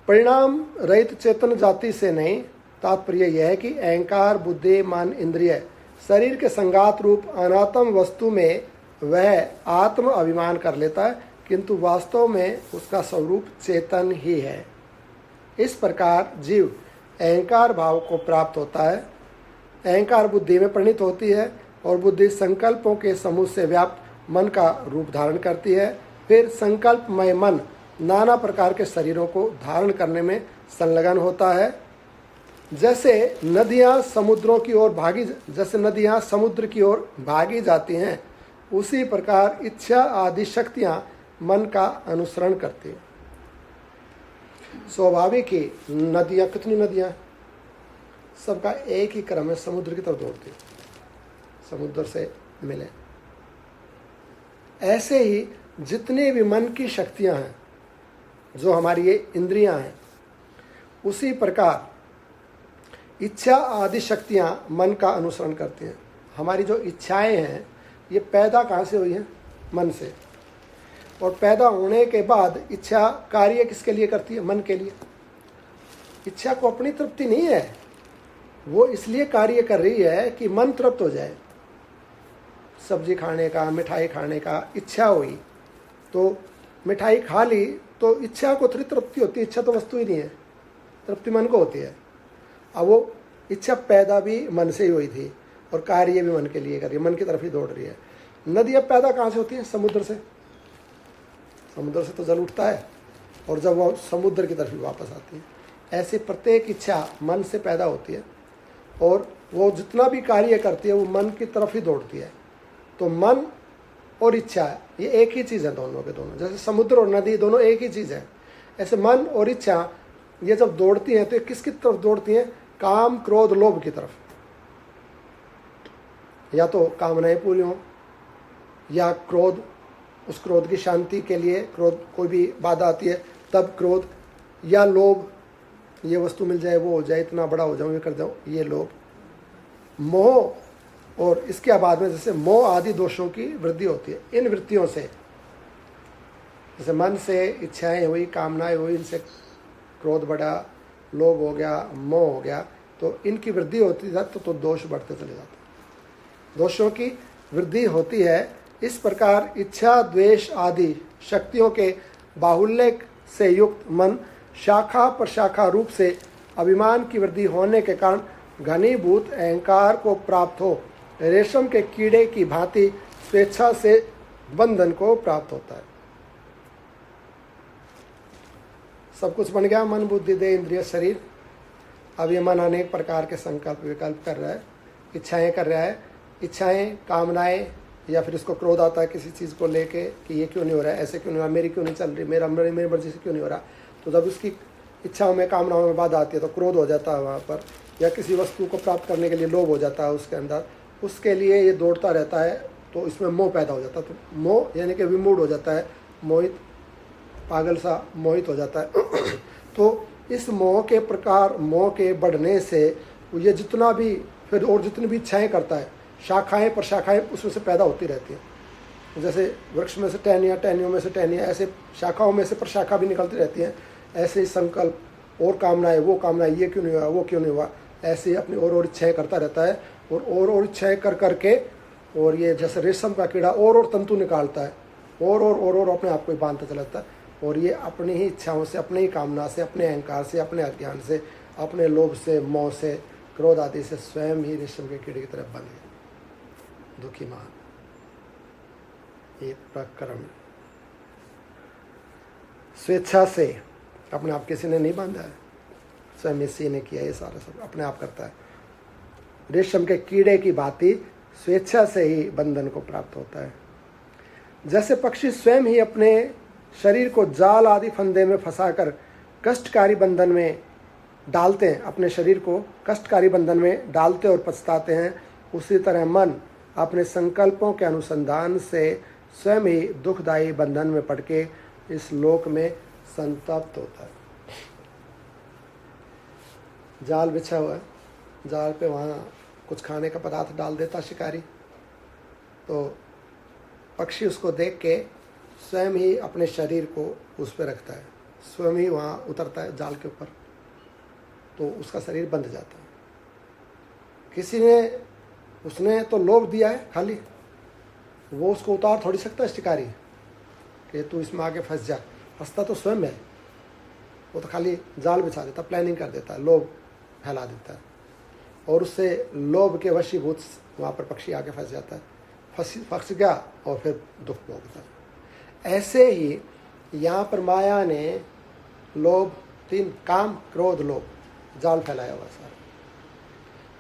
परिणाम रहित चेतन जाति से नहीं। तात्पर्य यह है कि अहंकार, बुद्धि, मन, इंद्रिय शरीर के संगात रूप अनात्म वस्तु में वह आत्म अभिमान कर लेता है, किंतु वास्तव में उसका स्वरूप चेतन ही है। इस प्रकार जीव अहंकार भाव को प्राप्त होता है। अहंकार बुद्धि में परिणित होती है और बुद्धि संकल्पों के समूह से व्याप्त मन का रूप धारण करती है। फिर संकल्पमय मन नाना प्रकार के शरीरों को धारण करने में संलग्न होता है। जैसे नदियाँ समुद्र की ओर भागी जाती हैं, उसी प्रकार इच्छा आदि शक्तियाँ मन का अनुसरण करती हैं। स्वाभाविक ही नदियाँ, कितनी नदियाँ, सबका एक ही क्रम है, समुद्र की तरफ दौड़ती है, समुद्र से मिले। ऐसे ही जितनी भी मन की शक्तियाँ हैं, जो हमारी ये इंद्रियाँ हैं, उसी प्रकार इच्छा आदि शक्तियाँ मन का अनुसरण करती हैं। हमारी जो इच्छाएं हैं ये पैदा कहाँ से हुई हैं? मन से। और पैदा होने के बाद इच्छा कार्य किसके लिए करती है? मन के लिए। इच्छा को अपनी तृप्ति नहीं है, वो इसलिए कार्य कर रही है कि मन तृप्त हो जाए। सब्जी खाने का, मिठाई खाने का इच्छा हुई तो मिठाई खा ली तो इच्छा को थोड़ी तृप्ति होती है। इच्छा तो वस्तु ही नहीं है, तृप्ति मन को होती है। अब वो इच्छा पैदा भी मन से ही हुई थी और कार्य भी मन के लिए कर रही है, मन की तरफ ही दौड़ रही है। नदी अब पैदा कहाँ से होती है? समुद्र से। समुद्र से तो जल उठता है और जब वो समुद्र की तरफ ही वापस आती है। ऐसे प्रत्येक इच्छा मन से पैदा होती है और वो जितना भी कार्य करती है वो मन की तरफ ही दौड़ती है। तो मन और इच्छा ये एक ही चीज़ है, दोनों के दोनों। जैसे समुद्र और नदी दोनों एक ही चीज़ है, ऐसे मन और इच्छा ये जब दौड़ती हैं तो ये किसकी तरफ दौड़ती हैं? काम, क्रोध, लोभ की तरफ। या तो कामनाएं पूरी हों, या क्रोध, उस क्रोध की शांति के लिए क्रोध, कोई भी बाधा आती है तब क्रोध, या लोभ, ये वस्तु मिल जाए, वो हो जाए, इतना बड़ा हो जाऊं, ये कर जाऊं, ये लोभ। मोह, और इसके बाद में जैसे मोह आदि दोषों की वृद्धि होती है। इन वृत्तियों से, जैसे मन से इच्छाएं हुई, कामनाएं हुई, इनसे क्रोध बढ़ा, लोभ हो गया, मोह हो गया, तो इनकी वृद्धि होती है तो दोष बढ़ते चले जाते हैं। दोषों की वृद्धि होती है। इस प्रकार इच्छा, द्वेष आदि शक्तियों के बाहुल्य से युक्त मन शाखा पर शाखा रूप से अभिमान की वृद्धि होने के कारण घनीभूत अहंकार को प्राप्त हो रेशम के कीड़े की भांति स्वेच्छा से बंधन को प्राप्त होता है। सब कुछ बन गया, मन, बुद्धि, देह, इंद्रिय, शरीर। अब ये मन अनेक प्रकार के संकल्प विकल्प कर रहा है, इच्छाएं कर रहा है। इच्छाएं, कामनाएं, या फिर इसको क्रोध आता है किसी चीज़ को लेके कि ये क्यों नहीं हो रहा है, ऐसे क्यों नहीं हो रहा, मेरी क्यों नहीं चल रही, मेरी मर्जी से क्यों नहीं हो रहा। तो जब उसकी इच्छाओं में, कामनाओं में बाधा आती है तो क्रोध हो जाता है वहाँ पर, या किसी वस्तु को प्राप्त करने के लिए लोभ हो जाता है उसके अंदर, उसके लिए ये दौड़ता रहता है, तो इसमें मोह पैदा हो जाता है। तो मोह यानी कि विमूढ़ हो जाता है, मोहित, पागल सा मोहित हो जाता है। तो इस मोह के प्रकार, मोह के बढ़ने से ये जितना भी फिर और जितनी भी इच्छाएं करता है, शाखाएं पर शाखाएं उसमें से पैदा होती रहती हैं। जैसे वृक्ष में से टहनियाँ, टहनियों में से टहनियाँ, ऐसे शाखाओं में से प्रशाखा भी निकलती रहती हैं। ऐसे ही संकल्प और कामनाएं, वो कामनाएं, ये क्यों नहीं हुआ, वो क्यों नहीं हुआ, ऐसे ही अपनी और इच्छाएं करता रहता है। और इच्छाएं कर करके, और ये जैसे रेशम का कीड़ा और तंतु निकालता है, और अपने आप को ही बांधता चला जाता है। और ये अपनी ही इच्छाओं से, अपनी ही कामना से, अपने अहंकार से, अपने अज्ञान से, अपने लोभ से, मोह से, क्रोध आदि से स्वयं ही रेशम के कीड़े की तरफ बन गए। दुखी मान, ये प्रकरण स्वेच्छा से अपने आप किसी ने नहीं बांधा है, स्वयं इसी ने किया। ये सारा सब अपने आप करता है। रेशम के कीड़े की भांति स्वेच्छा से ही बंधन को प्राप्त होता है। जैसे पक्षी स्वयं ही अपने शरीर को जाल आदि फंदे में फंसाकर कष्टकारी बंधन में डालते हैं, अपने शरीर को कष्टकारी बंधन में डालते और पछताते हैं, उसी तरह मन अपने संकल्पों के अनुसंधान से स्वयं ही दुखदायी बंधन में पड़ के इस लोक में संतप्त होता है। जाल बिछा हुआ है, जाल पे वहाँ कुछ खाने का पदार्थ डाल देता शिकारी, तो पक्षी उसको देख के स्वयं ही अपने शरीर को उस पर रखता है स्वयं ही वहाँ उतरता है जाल के ऊपर, तो उसका शरीर बंध जाता है। किसी ने, उसने तो लोभ दिया है खाली, वो उसको उतार थोड़ी सकता है शिकारी कि तू इसमें आगे फंस जा। फंसता तो स्वयं है, वो तो खाली जाल बिछा देता, प्लानिंग कर देता है, लोभ फैला देता है, और उससे लोभ के वशीभूत वहाँ पर पक्षी आके फंस जाता है, फंस गया और फिर दुख भोगता है। ऐसे ही यहाँ पर माया ने लोभ, तीन, काम, क्रोध, लोभ, जाल फैलाया हुआ सारा।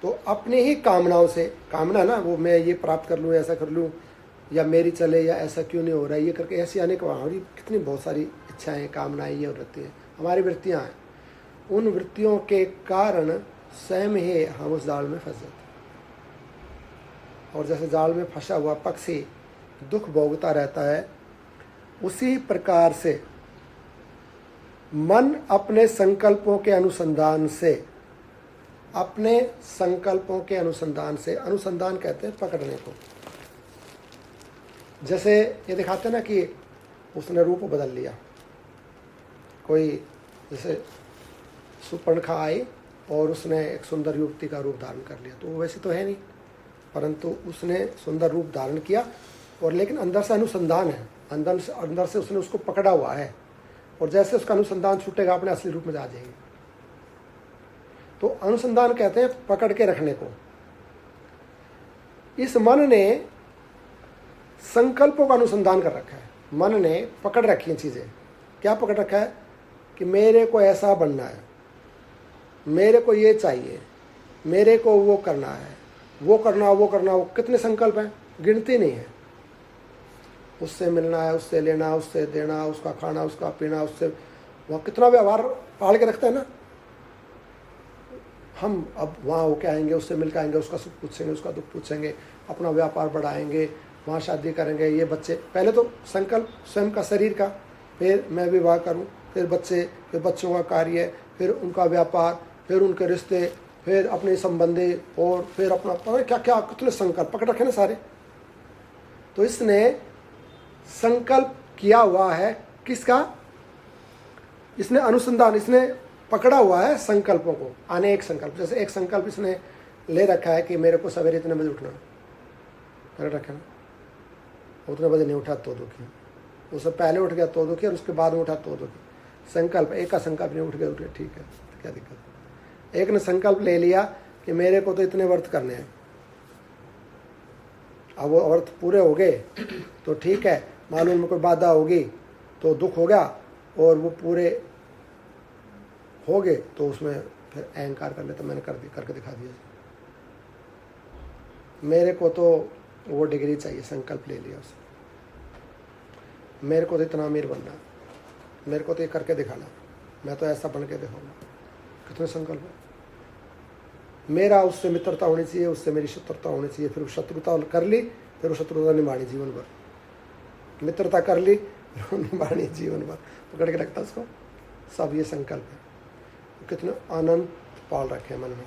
तो अपनी ही कामनाओं से, कामना ना वो मैं ये प्राप्त कर लूँ, ऐसा कर लूँ, या मेरी चले, या ऐसा क्यों नहीं हो रहा है, ये करके ऐसी अनेक हमारी कितनी बहुत सारी इच्छाएं, कामनाएं, ये वृत्ति हैं, हमारी वृत्तियाँ हैं। उन वृत्तियों के कारण स्वयं ही हम उस जाल में फंस जाते हैं। और जैसे जाल में फंसा हुआ पक्षी दुख भोगता रहता है, उसी प्रकार से मन अपने संकल्पों के अनुसंधान से, अपने संकल्पों के अनुसंधान से, अनुसंधान कहते हैं पकड़ने को। जैसे ये दिखाते ना कि उसने रूप बदल लिया, कोई जैसे सुपर्णखा आई और उसने एक सुंदर युवती का रूप धारण कर लिया, तो वो वैसे तो है नहीं, परंतु उसने सुंदर रूप धारण किया, और लेकिन अंदर से अनुसंधान है, अंदर से उसने उसको पकड़ा हुआ है, और जैसे उसका अनुसंधान छूटेगा अपने असली रूप में आ जाएगी। तो अनुसंधान कहते हैं पकड़ के रखने को। इस मन ने संकल्पों का अनुसंधान कर रखा है, मन ने पकड़ रखी हैं चीजें। क्या पकड़ रखा है? कि मेरे को ऐसा बनना है, मेरे को ये चाहिए, मेरे को वो करना है, वो करना, वो करना, वो कितने संकल्प हैं, गिनती नहीं है। उससे मिलना है, उससे लेना, उससे देना, उसका खाना, उसका पीना, उससे वह कितना व्यवहार पाल के रखता है ना। हम अब वहाँ होके आएंगे, उससे मिल के आएंगे, उसका सुख पूछेंगे, उसका दुख पूछेंगे, अपना व्यापार बढ़ाएंगे, वहाँ शादी करेंगे, ये बच्चे, पहले तो संकल्प स्वयं का शरीर का, फिर मैं विवाह करूँ, फिर बच्चे, फिर बच्चों का कार्य, फिर उनका व्यापार, फिर उनके रिश्ते, फिर अपने संबंधी, और फिर अपना पता क्या क्या कितने संकल्प पकड़ रखे ना सारे। तो इसने संकल्प किया हुआ है किसका? इसने अनुसंधान, इसने पकड़ा हुआ है संकल्पों को, अनेक संकल्प। जैसे एक संकल्प इसने ले रखा है कि मेरे को सवेरे इतने बजे उठना, पकड़ रखा ना, उतने बजे नहीं उठा तो दुखी, उससे पहले उठ गया तो दुखी, और उसके बाद में उठा तो दुखी। संकल्प, एक का संकल्प नहीं, उठ गया, ठीक है, क्या दिक्कत। एक ने संकल्प ले लिया कि मेरे को तो इतने व्रत करने हैं, अब वो व्रत पूरे हो गए तो ठीक है, मालूम में कोई बाधा होगी तो दुख हो गया, और वो पूरे हो गए तो उसमें फिर अहंकार कर लेता, मैंने करके दिखा दिया, मेरे को तो वो डिग्री चाहिए, संकल्प ले लिया उसने, मेरे को तो इतना अमीर बनना, मेरे को तो ये करके दिखाना, मैं तो ऐसा बन के दिखाऊंगा। कितने संकल्प है। मेरा उससे मित्रता होनी चाहिए, उससे मेरी शत्रुता होनी चाहिए, फिर शत्रुता कर ली, फिर वो शत्रुता निभानी जीवन भर, मित्रता कर ली, फिर निभानी जीवन भर, पकड़ के रखता उसको। सब ये संकल्प है, कितने आनंद पाल रखे मन में।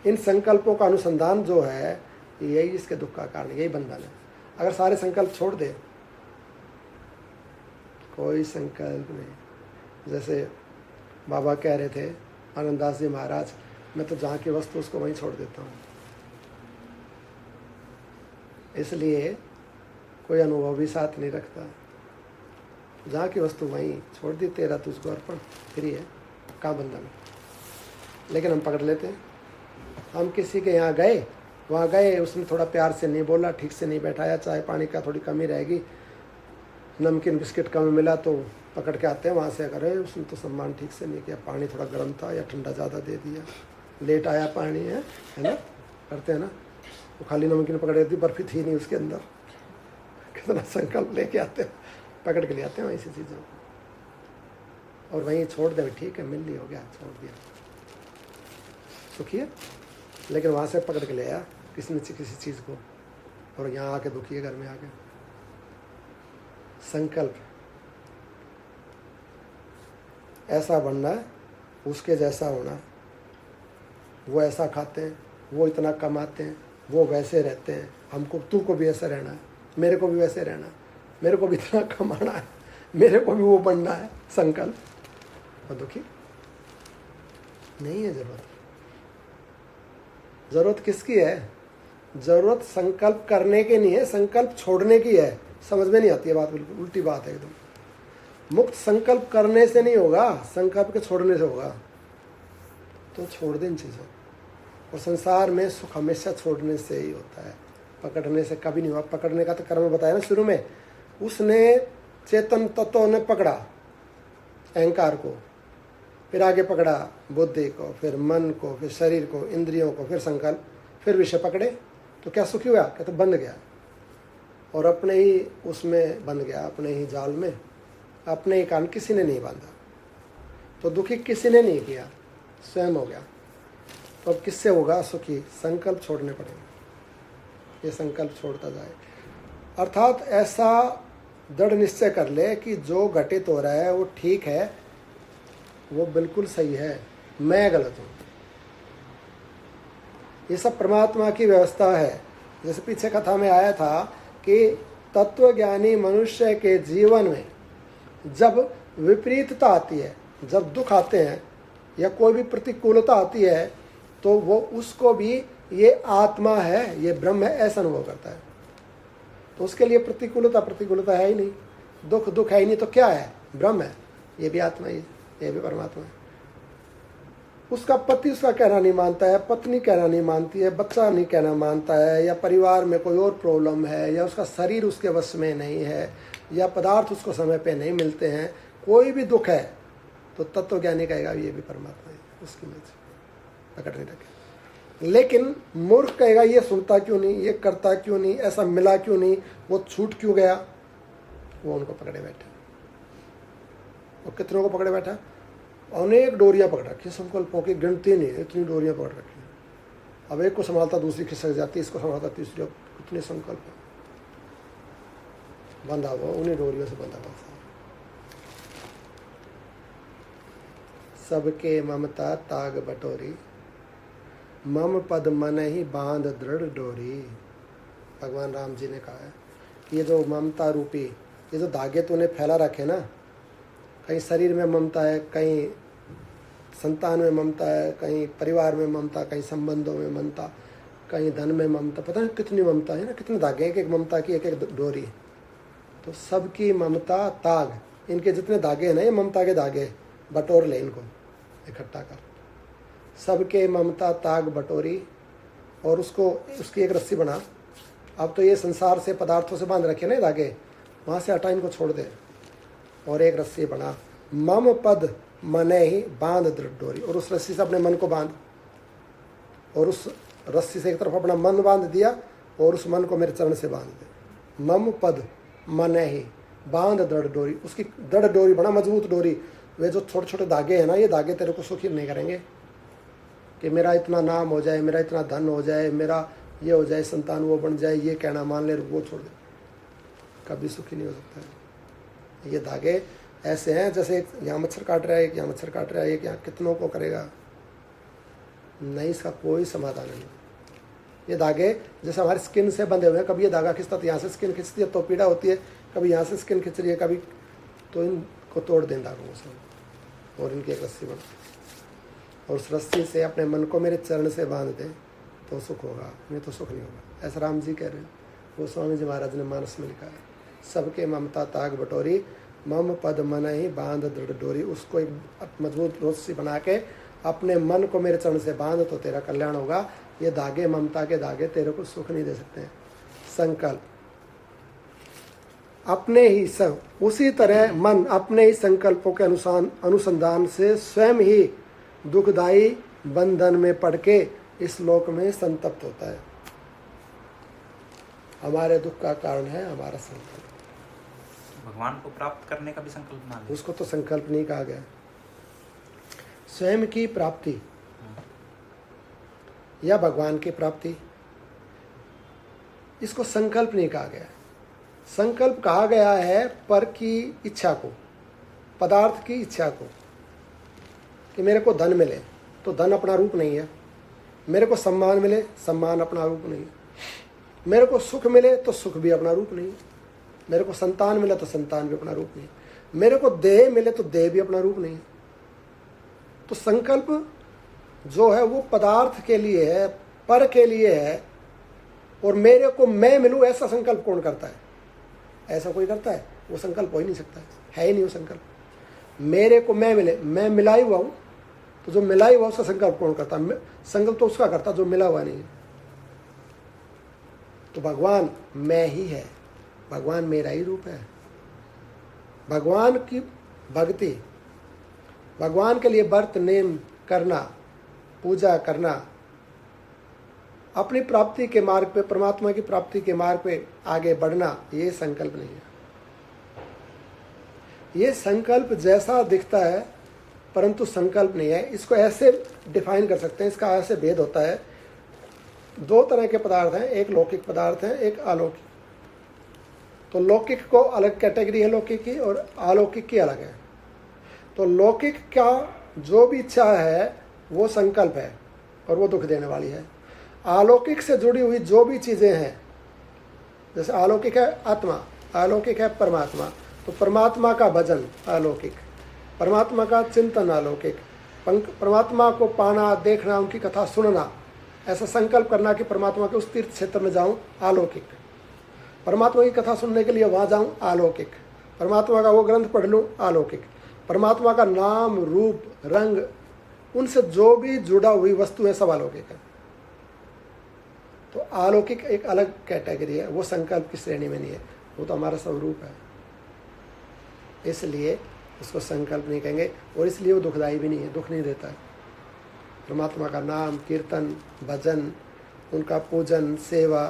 इन संकल्पों का अनुसंधान जो है, यही इसके दुख का कारण, यही बंधन है। अगर सारे संकल्प छोड़ दे, कोई संकल्प नहीं। जैसे बाबा कह रहे थे आनंददास जी महाराज, मैं तो जहाँ की वस्तु उसको वहीं छोड़ देता हूँ, इसलिए कोई अनुभव भी साथ नहीं रखता। जहाँ की वस्तु वहीं छोड़ दी, तेरा तुझको अर्पण, फ्री है, का बंधन। लेकिन हम पकड़ लेते हैं। हम किसी के यहाँ गए, वहाँ गए, उसने थोड़ा प्यार से नहीं बोला, ठीक से नहीं बैठाया, चाय पानी का थोड़ी कमी रहेगी, नमकीन बिस्किट कम मिला तो पकड़ के आते हैं वहाँ से, अगर उसने तो सम्मान ठीक से नहीं किया, पानी थोड़ा गर्म था या ठंडा ज़्यादा दे दिया, लेट आया पानी है ना, करते हैं ना। वो खाली नमकीन पकड़ देती, बर्फी थी नहीं उसके अंदर। कितना संकल्प लेके आते हैं, पकड़ के ले आते हैं वहीं से चीज़ों, और वहीं छोड़ दे, ठीक है, मिल ली, हो गया, छोड़ दिया, सुखी है। लेकिन वहाँ से पकड़ के ले आया किसी न किसी चीज़ को, और यहाँ आके दुखी है घर में आके। संकल्प ऐसा बनना है, उसके जैसा होना, वो ऐसा खाते हैं, वो इतना कमाते हैं, वो वैसे रहते हैं, हमको, तुमको भी ऐसा रहना है, मेरे को भी वैसे रहना है, मेरे को भी इतना कमाना है, मेरे को भी वो बनना है। संकल्प और दुखी नहीं है। जरूरत किसकी है? जरूरत संकल्प करने की नहीं है, संकल्प छोड़ने की है। समझ में नहीं आती है बात, बिल्कुल उल्टी बात है एकदम। मुक्त संकल्प करने से नहीं होगा, संकल्प के छोड़ने से होगा। तो छोड़ दे इन चीज़ों। और संसार में सुख हमेशा छोड़ने से ही होता है, पकड़ने से कभी नहीं हुआ। पकड़ने का तो कर्म बताया ना शुरू में। उसने चेतन तत्वों ने पकड़ा अहंकार को, फिर आगे पकड़ा बुद्धि को, फिर मन को, फिर शरीर को, इंद्रियों को, फिर संकल्प, फिर विषय पकड़े। तो क्या सुखी हुआ? क्या? तो बंध गया और अपने ही उसमें बंध गया, अपने ही जाल में, अपने ही कान। किसी ने नहीं बांधा। तो दुखी किसी ने नहीं किया, स्वयं हो गया। तो अब किससे होगा सुखी? संकल्प छोड़ने पड़ेंगे। ये संकल्प छोड़ता जाए, अर्थात ऐसा दृढ़ निश्चय कर ले कि जो घटित हो रहा है वो ठीक है, वो बिल्कुल सही है, मैं गलत हूँ। ये सब परमात्मा की व्यवस्था है। जैसे पीछे कथा में आया था कि तत्वज्ञानी मनुष्य के जीवन में जब विपरीतता आती है, जब दुख आते हैं या कोई भी प्रतिकूलता आती है, तो वो उसको भी ये आत्मा है, ये ब्रह्म है, ऐसा अनुभव करता है। तो उसके लिए प्रतिकूलता है ही नहीं, दुख है ही नहीं। तो क्या है? ब्रह्म है, ये भी आत्मा ही है, ये भी परमात्मा है। उसका पति उसका कहना नहीं मानता है, पत्नी कहना नहीं मानती है, बच्चा नहीं कहना मानता है, या परिवार में कोई और प्रॉब्लम है, या उसका शरीर उसके वश में नहीं है, या पदार्थ उसको समय पे नहीं मिलते हैं, कोई भी दुख है, तो तत्वज्ञानी कहेगा ये भी परमात्मा है, उसकी में पकड़ नहीं रखे। लेकिन मूर्ख कहेगा ये सुनता क्यों नहीं, ये करता क्यों नहीं, ऐसा मिला क्यों नहीं, वो छूट क्यों गया। वो उनको पकड़े बैठे। और कितनों को पकड़े बैठा? अनेक डोरियां पकड़ रखी, संकल्पों की गिनती नहीं, इतनी डोरियां पकड़ रखी। अब एक को संभालता दूसरी खिसक जाती, इसको संभालता तीसरी। कितने संकल्प बंधा हुआ, उन्हीं डोरियों से बंधा हुआ। सबके ममता ताग बटोरी, मम पद मन ही बांध दृढ़ डोरी। भगवान राम जी ने कहा है कि ये जो ममता रूपी, ये जो धागे तूने फैला रखे ना, कहीं शरीर में ममता है, कहीं संतान में ममता है, कहीं परिवार में ममता, कहीं संबंधों में ममता, कहीं धन में ममता, पता नहीं कितनी ममता है ना, कितने धागे, एक एक ममता की एक एक डोरी। तो सबकी ममता ताग, इनके जितने धागे हैं ना, ये ममता के धागे, बटोर ले इनको, इकट्ठा कर। सबके ममता ताग बटोरी, और उसको उसकी एक रस्सी बना। अब तो ये संसार से पदार्थों से बांध रखे ना धागे, वहाँ से हटा, इनको छोड़ दे, और एक रस्सी बना। मम पद मने ही बांध दृढ़ डोरी, और उस रस्सी से अपने मन को बांध, और उस रस्सी से एक तरफ अपना मन बांध दिया, और उस मन को मेरे चरण से बांध दे। मम पद मने ही बांध दृढ़ डोरी, उसकी दृढ़ डोरी बना, मजबूत डोरी। वे जो छोटे छोटे धागे हैं ना, ये धागे तेरे को सुखी नहीं करेंगे कि मेरा इतना नाम हो जाए, मेरा इतना धन हो जाए, मेरा ये हो जाए, संतान वो बन जाए, ये कहना मान ले, वो छोड़ दे, कभी सुखी नहीं हो सकता है। ये धागे ऐसे हैं जैसे एक यहाँ मच्छर काट रहा है, एक यहाँ मच्छर काट रहा है, एक यहाँ, कितनों को करेगा? नहीं, इसका कोई समाधान नहीं। ये धागे जैसे हमारे स्किन से बंधे हुए हैं, कभी ये धागा खिंचता तो यहाँ से स्किन खिंचती है तो पीड़ा होती है, कभी यहाँ से स्किन खिंच रही है, कभी, तो इनको तोड़ दें धागों से, और इनकी एक रस्सी बन, और उस रस्सी से अपने मन को मेरे चरण से बांध दे, तो सुख होगा, नहीं तो सुख नहीं होगा। ऐसा राम जी कह रहे हैं, वो स्वामी जी महाराज ने मानस में लिखा है। सबके ममता ताग बटोरी, मम पद मन ही बांध दृढ़ डोरी। उसको एक मजबूत रस्सी बना के अपने मन को मेरे चरण से बांध, तो तेरा कल्याण होगा। ये धागे, ममता के धागे, तेरे को सुख नहीं दे सकते हैं। संकल्प अपने ही उसी तरह मन अपने ही संकल्पों के अनुसंधान से स्वयं ही दुखदायी बंधन में पड़ के इस लोक में संतप्त होता है। हमारे दुख का कारण है हमारा संकल्प। भगवान को प्राप्त करने का भी संकल्प ना ले, उसको तो संकल्प नहीं कहा गया। स्वयं की प्राप्ति या भगवान की प्राप्ति, इसको संकल्प नहीं कहा गया। संकल्प कहा गया है पर की इच्छा को, पदार्थ की इच्छा को, कि मेरे को धन मिले तो धन अपना रूप नहीं है, मेरे को सम्मान मिले, सम्मान अपना रूप नहीं है, मेरे को सुख मिले तो सुख भी अपना रूप नहीं है, मेरे को संतान मिले तो संतान भी अपना रूप नहीं है, मेरे को देह मिले तो देह भी अपना रूप नहीं है। तो संकल्प जो है वो पदार्थ के लिए है, पर के लिए है, और मेरे को मैं मिलूं ऐसा संकल्प कौन करता है? ऐसा कोई करता है? वो संकल्प हो ही नहीं सकता है ही नहीं वो संकल्प। मेरे को मैं मिले, मैं मिला ही हुआ हूं, तो जो मिला ही हुआ उसका संकल्प कौन करता है? संकल्प तो उसका करता जो मिला हुआ नहीं है। तो भगवान मैं ही है, भगवान मेरा ही रूप है। भगवान की भक्ति, भगवान के लिए व्रत नेम करना, पूजा करना, अपनी प्राप्ति के मार्ग पे, परमात्मा की प्राप्ति के मार्ग पे आगे बढ़ना, ये संकल्प नहीं है। ये संकल्प जैसा दिखता है परंतु संकल्प नहीं है। इसको ऐसे डिफाइन कर सकते हैं, इसका ऐसे भेद होता है। दो तरह के पदार्थ हैं, एक लौकिक पदार्थ है, एक अलौकिक। तो लौकिक को अलग कैटेगरी है लौकिक की, और अलौकिक की अलग है। तो लौकिक का जो भी इच्छा है वो संकल्प है और वो दुख देने वाली है। अलौकिक से जुड़ी हुई जो भी चीज़ें हैं, जैसे अलौकिक है आत्मा, अलौकिक है परमात्मा, तो परमात्मा का भजन अलौकिक, परमात्मा का चिंतन अलौकिक, परमात्मा को पाना, देखना, उनकी कथा सुनना, ऐसा संकल्प करना कि परमात्मा के उस तीर्थ क्षेत्र में जाऊं, अलौकिक। परमात्मा की कथा सुनने के लिए वहाँ जाऊं, अलौकिक। परमात्मा का वो ग्रंथ पढ़ लूँ, अलौकिक। परमात्मा का नाम, रूप, रंग, उनसे जो भी जुड़ा हुई वस्तु है सब अलौकिक है। तो अलौकिक एक अलग कैटेगरी है, वो संकल्प की श्रेणी में नहीं है, वो तो हमारा स्वरूप है। इसलिए उसको संकल्प नहीं कहेंगे, और इसलिए वो दुखदायी भी नहीं है, दुख नहीं देता है। परमात्मा का नाम, कीर्तन, भजन, उनका पूजन, सेवा,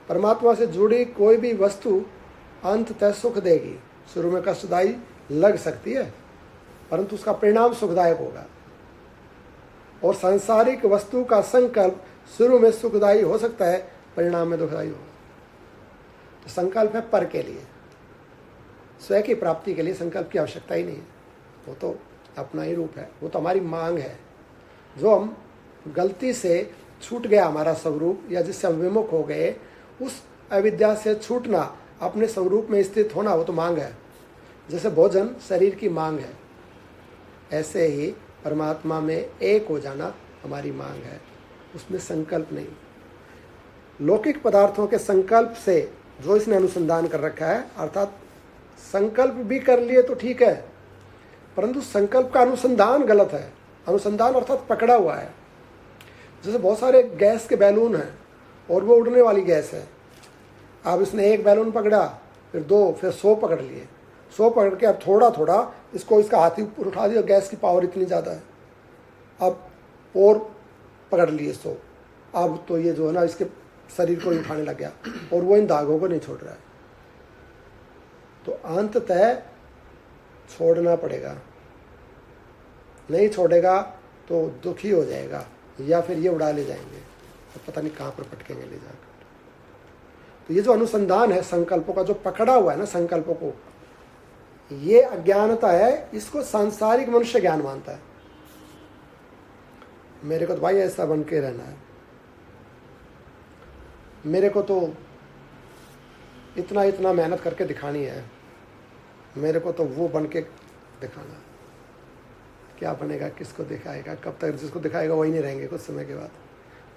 परमात्मा से जुड़ी कोई भी वस्तु अंततः सुख देगी। शुरू में कष्टदायी लग सकती है परंतु उसका परिणाम सुखदायक होगा। और सांसारिक वस्तु का संकल्प शुरू में सुखदायी हो सकता है, परिणाम में दुखदायी होगा। तो संकल्प है पर के लिए, स्वयं की प्राप्ति के लिए संकल्प की आवश्यकता ही नहीं है। वो तो अपना ही रूप है, वो तो हमारी मांग है। जो हम गलती से छूट गया हमारा स्वरूप, या जिससे हम विमुख हो गए, उस अविद्या से छूटना, अपने स्वरूप में स्थित होना, वो तो मांग है। जैसे भोजन शरीर की मांग है, ऐसे ही परमात्मा में एक हो जाना हमारी मांग है, उसमें संकल्प नहीं। लौकिक पदार्थों के संकल्प से जो इसने अनुसंधान कर रखा है, अर्थात संकल्प भी कर लिए तो ठीक है, परंतु संकल्प का अनुसंधान गलत है। अनुसंधान अर्थात पकड़ा हुआ है। जैसे बहुत सारे गैस के बैलून हैं और वो उड़ने वाली गैस है। अब इसने एक बैलून पकड़ा, फिर 2, फिर 100 पकड़ लिए। 100 पकड़ के अब थोड़ा थोड़ा इसको, इसका हाथी ऊपर उठा दिया, गैस की पावर इतनी ज़्यादा है, अब और पकड़ लिए 100। अब तो ये जो है ना, इसके शरीर को ही उठाने लग गया, और वो इन धागों को नहीं छोड़ रहा है। तो अंततः छोड़ना पड़ेगा, नहीं छोड़ेगा तो दुखी हो जाएगा, या फिर ये उड़ा ले जाएंगे, तो पता नहीं कहाँ पर पटकेंगे ले जाकर। तो ये जो अनुसंधान है संकल्पों का, जो पकड़ा हुआ है ना संकल्पों को, ये अज्ञानता है। इसको सांसारिक मनुष्य ज्ञान मानता है। मेरे को तो भाई ऐसा बन के रहना है, मेरे को तो इतना इतना मेहनत करके दिखानी है, मेरे को तो वो बन के दिखाना है। क्या बनेगा, किसको दिखाएगा, कब तक जिसको दिखाएगा वही नहीं रहेंगे कुछ समय के बाद।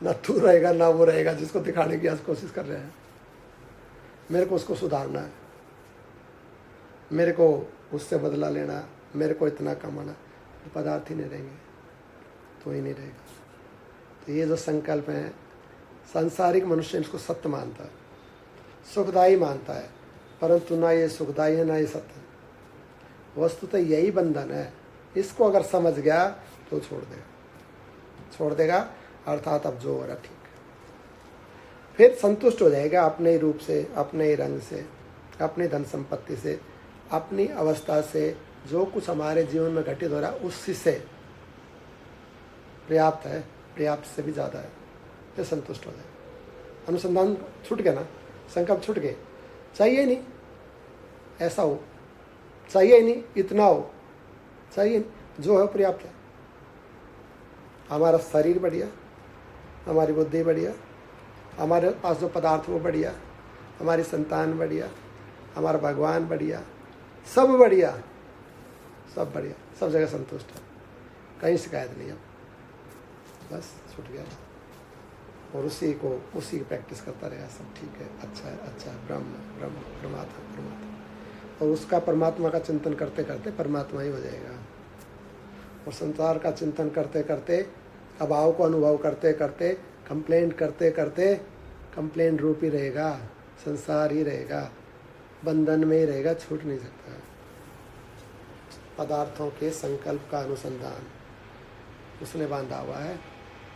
ना तू रहेगा ना वो रहेगा, जिसको दिखाने की आज कोशिश कर रहे हैं। मेरे को उसको सुधारना है, मेरे को उससे बदला लेना, मेरे को इतना कमाना, पदार्थ ही नहीं रहेंगे तो ही नहीं रहेगा। तो ये जो संकल्प है, सांसारिक मनुष्य इसको सत्य मानता है, सुखदायी मानता है, परंतु ना ये सुखदायी है ना ये सत्य है। वस्तुतः यही बंधन है। इसको अगर समझ गया तो छोड़ देगा, अर्थात अब जो हो रहा ठीक है। फिर संतुष्ट हो जाएगा अपने ही रूप से, अपने ही रंग से, अपनी धन संपत्ति से, अपनी अवस्था से। जो कुछ हमारे जीवन में घटित हो रहा है उसी से पर्याप्त है, पर्याप्त से भी ज़्यादा है, फिर संतुष्ट हो जाए। अनुसंधान छूट गया ना, संकल्प छूट गए, चाहिए नहीं ऐसा हो, चाहिए नहीं इतना हो, चाहिए जो है पर्याप्त है। हमारा शरीर बढ़िया, हमारी बुद्धि बढ़िया, हमारे पास जो पदार्थ वो बढ़िया, हमारी संतान बढ़िया, हमारा भगवान बढ़िया, सब बढ़िया, सब बढ़िया, सब जगह संतुष्ट है। कहीं शिकायत नहीं, अब बस छूट गया। और उसी की प्रैक्टिस करता रहेगा, सब ठीक है, अच्छा है, अच्छा है, ब्रह्म ब्रह्म, परमात्मा परमात्मा। और उसका परमात्मा का चिंतन करते करते परमात्मा ही हो जाएगा। और संसार का चिंतन करते करते, अभाव को अनुभव करते करते, कंप्लेंट करते करते, कंप्लेंट रूप ही रहेगा, संसार ही रहेगा, बंधन में ही रहेगा, छूट नहीं सकता। पदार्थों के संकल्प का अनुसंधान उसने बांधा हुआ है,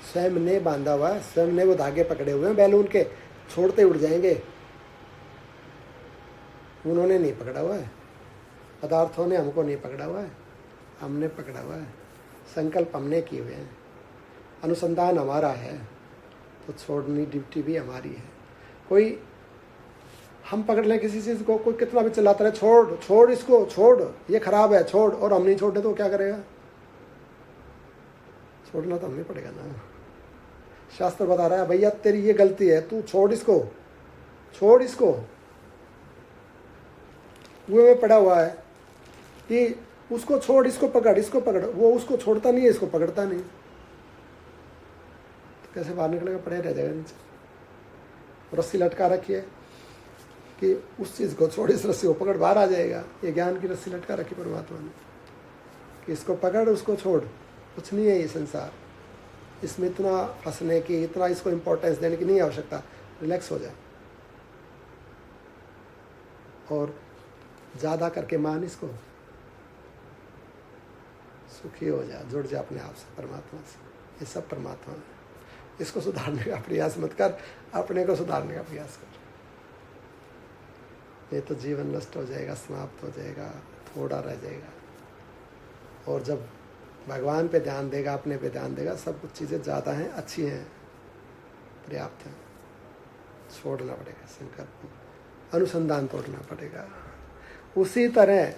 स्वयं ने बांधा हुआ है, स्वयं ने वो धागे पकड़े हुए हैं बैलून के, छोड़ते उड़ जाएंगे। उन्होंने नहीं पकड़ा हुआ है, पदार्थों ने हमको नहीं पकड़ा हुआ है, हमने पकड़ा हुआ है। संकल्प हमने किए हुए हैं, अनुसंधान हमारा है, तो छोड़नी ड्यूटी भी हमारी है। कोई हम पकड़ लें किसी चीज़ को, कोई कितना भी चिल्लाता रहे, छोड़ छोड़ इसको, छोड़ ये खराब है, छोड़, और हम नहीं छोड़े तो क्या करेगा? छोड़ना तो हमें पड़ेगा ना। शास्त्र बता रहा है भैया तेरी ये गलती है, तू छोड़ इसको, छोड़ इसको। वो में पड़ा हुआ है कि उसको छोड़, इसको पकड़, इसको पकड़। वो उसको छोड़ता नहीं है, इसको पकड़ता नहीं, तो कैसे बाहर निकलेगा? पड़े रह जाएगा नीचे। रस्सी लटका रखी है कि उस चीज़ को छोड़, इस रस्सी को पकड़, बाहर आ जाएगा। ये ज्ञान की रस्सी लटका रखी परमात्मा ने कि इसको पकड़, उसको छोड़। कुछ नहीं है ये संसार, इसमें इतना फंसने की, इतना इसको इम्पोर्टेंस देने की नहीं आवश्यकता। रिलैक्स हो जाए और ज़्यादा करके मान इसको, सुखी हो जा, जुड़ जा अपने आप से, परमात्मा से। ये सब परमात्मा है, इसको सुधारने का प्रयास मत कर, अपने को सुधारने का प्रयास कर। ये तो जीवन नष्ट हो जाएगा, समाप्त हो जाएगा, थोड़ा रह जाएगा। और जब भगवान पे ध्यान देगा, अपने पे ध्यान देगा, सब कुछ चीज़ें ज़्यादा हैं, अच्छी हैं, पर्याप्त हैं। छोड़ना पड़ेगा संकल्प, अनुसंधान तोड़ना पड़ेगा। उसी तरह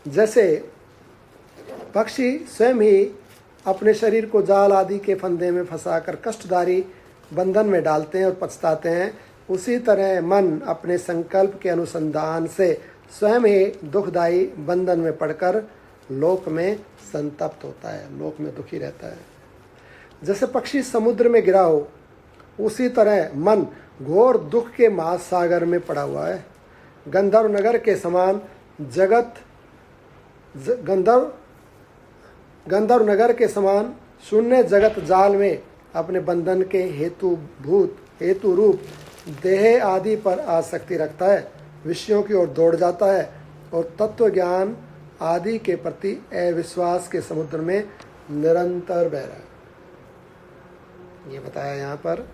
जैसे पक्षी स्वयं ही अपने शरीर को जाल आदि के फंदे में फंसाकर कष्टदारी बंधन में डालते हैं और पछताते हैं, उसी तरह मन अपने संकल्प के अनुसंधान से स्वयं ही दुखदायी बंधन में पड़कर लोक में संतप्त होता है, लोक में दुखी रहता है। जैसे पक्षी समुद्र में गिरा हो, उसी तरह मन घोर दुख के महासागर में पड़ा हुआ है। गंधर्व नगर के समान गंधर्व नगर के समान शून्य जगत जाल में अपने बंधन के हेतु रूप देह आदि पर आसक्ति रखता है, विषयों की ओर दौड़ जाता है और तत्व ज्ञान आदि के प्रति अविश्वास के समुद्र में निरंतर बह रहा है। ये बताया यहाँ पर,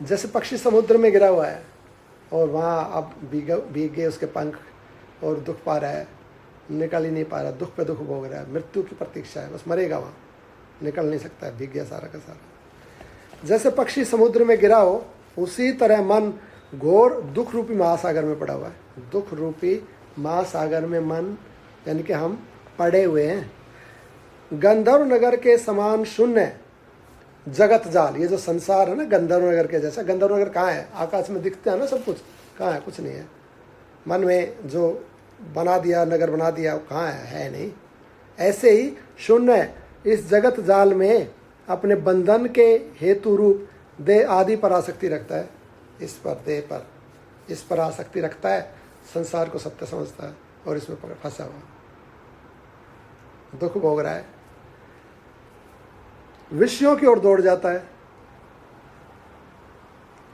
जैसे पक्षी समुद्र में गिरा हुआ है और वहाँ अब भीग गए उसके पंख और दुख पा रहा है, निकल ही नहीं पा रहा, दुख पे दुख भोग रहा है, मृत्यु की प्रतीक्षा है, बस मरेगा, वहाँ निकल नहीं सकता है, भीग गया सारा का सारा। जैसे पक्षी समुद्र में गिरा हो, उसी तरह मन घोर दुख रूपी महासागर में पड़ा हुआ है। दुख रूपी महासागर में मन, यानी कि हम पड़े हुए हैं। गंधर्व नगर के समान शून्य जगत जाल, ये जो संसार है ना गंधर्व नगर के जैसा। गंधर्व नगर कहाँ है? आकाश में दिखते हैं ना सब कुछ, कहाँ है? कुछ नहीं है। मन में जो बना दिया, नगर बना दिया, कहाँ है नहीं। ऐसे ही शून्य इस जगत जाल में अपने बंधन के हेतु रूप देह आदि पर आसक्ति रखता है। इस पर, देह पर, इस पर आसक्ति रखता है, संसार को सत्य समझता है और इसमें फंसा हुआ, दुख भोग रहा है, विषयों की ओर दौड़ जाता है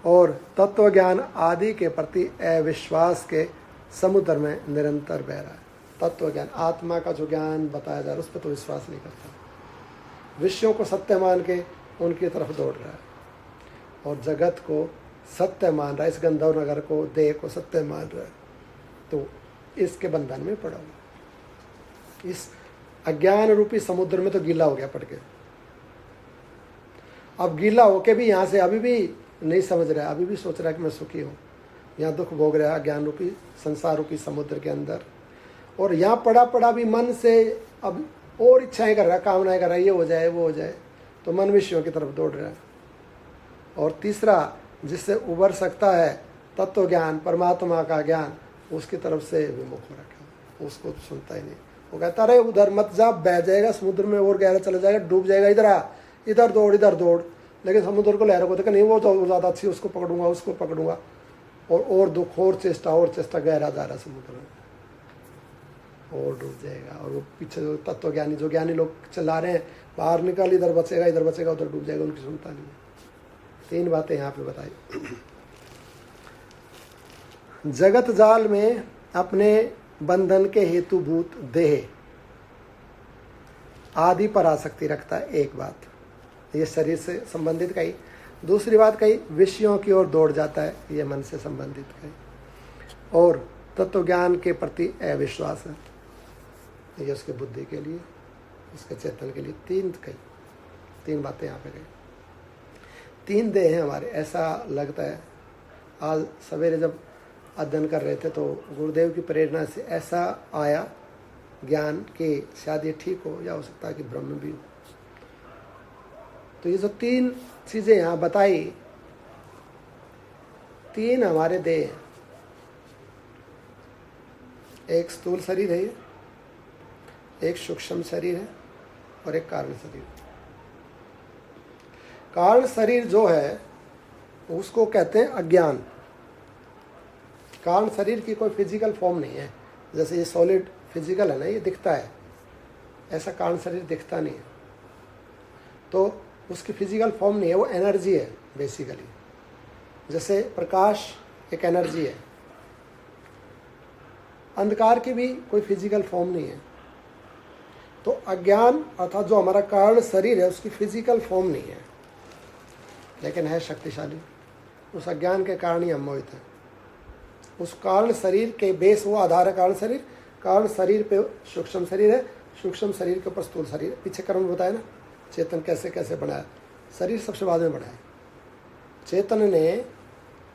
और तत्व ज्ञान आदि के प्रति अविश्वास के समुद्र में निरंतर बह रहा है। तत्व ज्ञान, आत्मा का जो ज्ञान बताया जा रहा है उस पर तो विश्वास नहीं करता, विषयों को सत्य मान के उनकी तरफ दौड़ रहा है और जगत को सत्य मान रहा है, इस गंधर्व नगर को, देह को सत्य मान रहा है, तो इसके बंधन में पड़ा हुआ। इस अज्ञान रूपी समुद्र में तो गीला हो गया पड़ के। अब गीला होके भी यहाँ से अभी भी नहीं समझ रहा है, अभी भी सोच रहा है कि मैं सुखी हूँ। यहाँ दुख भोग रहा है ज्ञान रूपी संसार रूपी समुद्र के अंदर, और यहाँ पड़ा पड़ा भी मन से अब और इच्छाएं कर रहा है, कामनाएं कर रहा है, ये हो जाए वो हो जाए, तो मन विषयों की तरफ दौड़ रहा है। और तीसरा जिससे उबर सकता है तत्व ज्ञान, परमात्मा का ज्ञान, उसकी तरफ से विमुख हो रखा है, उसको सुनता ही नहीं, वो कहता अरे उधर मत जा, बह जाएगा समुद्र में और गहरा चला जाएगा, डूब जाएगा, इधर आ, इधर दौड़, इधर दौड़। लेकिन समुद्र को लहरों को देखा नहीं, वो तो ज़्यादा अच्छी, उसको पकड़ूंगा, उसको पकड़ूंगा, और दुख और चेष्टा गहरा जा रहा समुद्र में, और डूब जाएगा। और वो पीछे जो तत्वज्ञानी, जो ज्ञानी लोग चला रहे हैं, बाहर निकल, इधर बचेगा, इधर बचेगा, उधर डूब जाएगा, उनकी सुनता नहीं है। 3 बातें यहाँ पे बताई। जगत जाल में अपने बंधन के हेतुभूत देह आदि पर आसक्ति रखता है, एक बात ये शरीर से संबंधित कही। दूसरी बात कही विषयों की ओर दौड़ जाता है, ये मन से संबंधित कही। और तत्वज्ञान के प्रति अविश्वास है, ये उसके बुद्धि के लिए, उसके चेतन के लिए। 3 बातें यहाँ पे गई। 3 देह हैं हमारे, ऐसा लगता है। आज सवेरे जब अध्ययन कर रहे थे तो गुरुदेव की प्रेरणा से ऐसा आया ज्ञान कि शायद ये ठीक हो, या हो सकता है कि ब्रह्म भी हो। तो ये जो 3 चीज़ें यहाँ बताई, 3 हमारे देह हैं। एक स्थूल शरीर है, एक सूक्ष्म शरीर है, और एक कारण शरीर। कारण शरीर जो है उसको कहते हैं अज्ञान। कारण शरीर की कोई फिजिकल फॉर्म नहीं है, जैसे ये सॉलिड फिजिकल है ना, ये दिखता है, ऐसा कारण शरीर दिखता नहीं है। तो उसकी फिजिकल फॉर्म नहीं है, वो एनर्जी है बेसिकली। जैसे प्रकाश एक एनर्जी है, अंधकार की भी कोई फिजिकल फॉर्म नहीं है। तो अज्ञान अर्थात जो हमारा कारण शरीर है उसकी फिजिकल फॉर्म नहीं है, लेकिन है शक्तिशाली। उस अज्ञान के कारण ही हम मोहित हैं। उस कारण शरीर के बेस, वो आधार है कारण शरीर। कारण शरीर पे सूक्ष्म शरीर है, सूक्ष्म शरीर के ऊपर स्थूल शरीर। पीछे क्रम में बताया ना, चेतन कैसे कैसे बनाया। शरीर सबसे बाद में बनाया। चेतन ने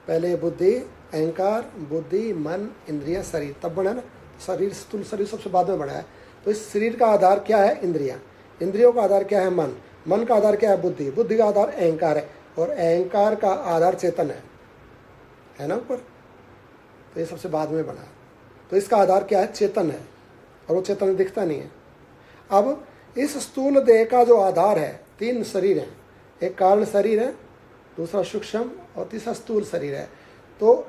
पहले बुद्धि, अहंकार, बुद्धि, मन, इंद्रियां, शरीर, तब बना ना। शरीर, स्थूल शरीर सबसे बाद में बनाया। तो इस शरीर का आधार क्या है? इंद्रियां। इंद्रियों का आधार क्या है? मन। मन का आधार क्या है? बुद्धि। बुद्धि का आधार अहंकार है, और अहंकार का आधार चेतन है ना ऊपर। तो ये सबसे बाद में बना। तो इसका आधार क्या है? चेतन है, और वो चेतन दिखता नहीं है। अब इस स्थूल देह का जो आधार है, 3 शरीर हैं, एक कारण शरीर है, दूसरा सूक्ष्म, और तीसरा स्थूल शरीर है। तो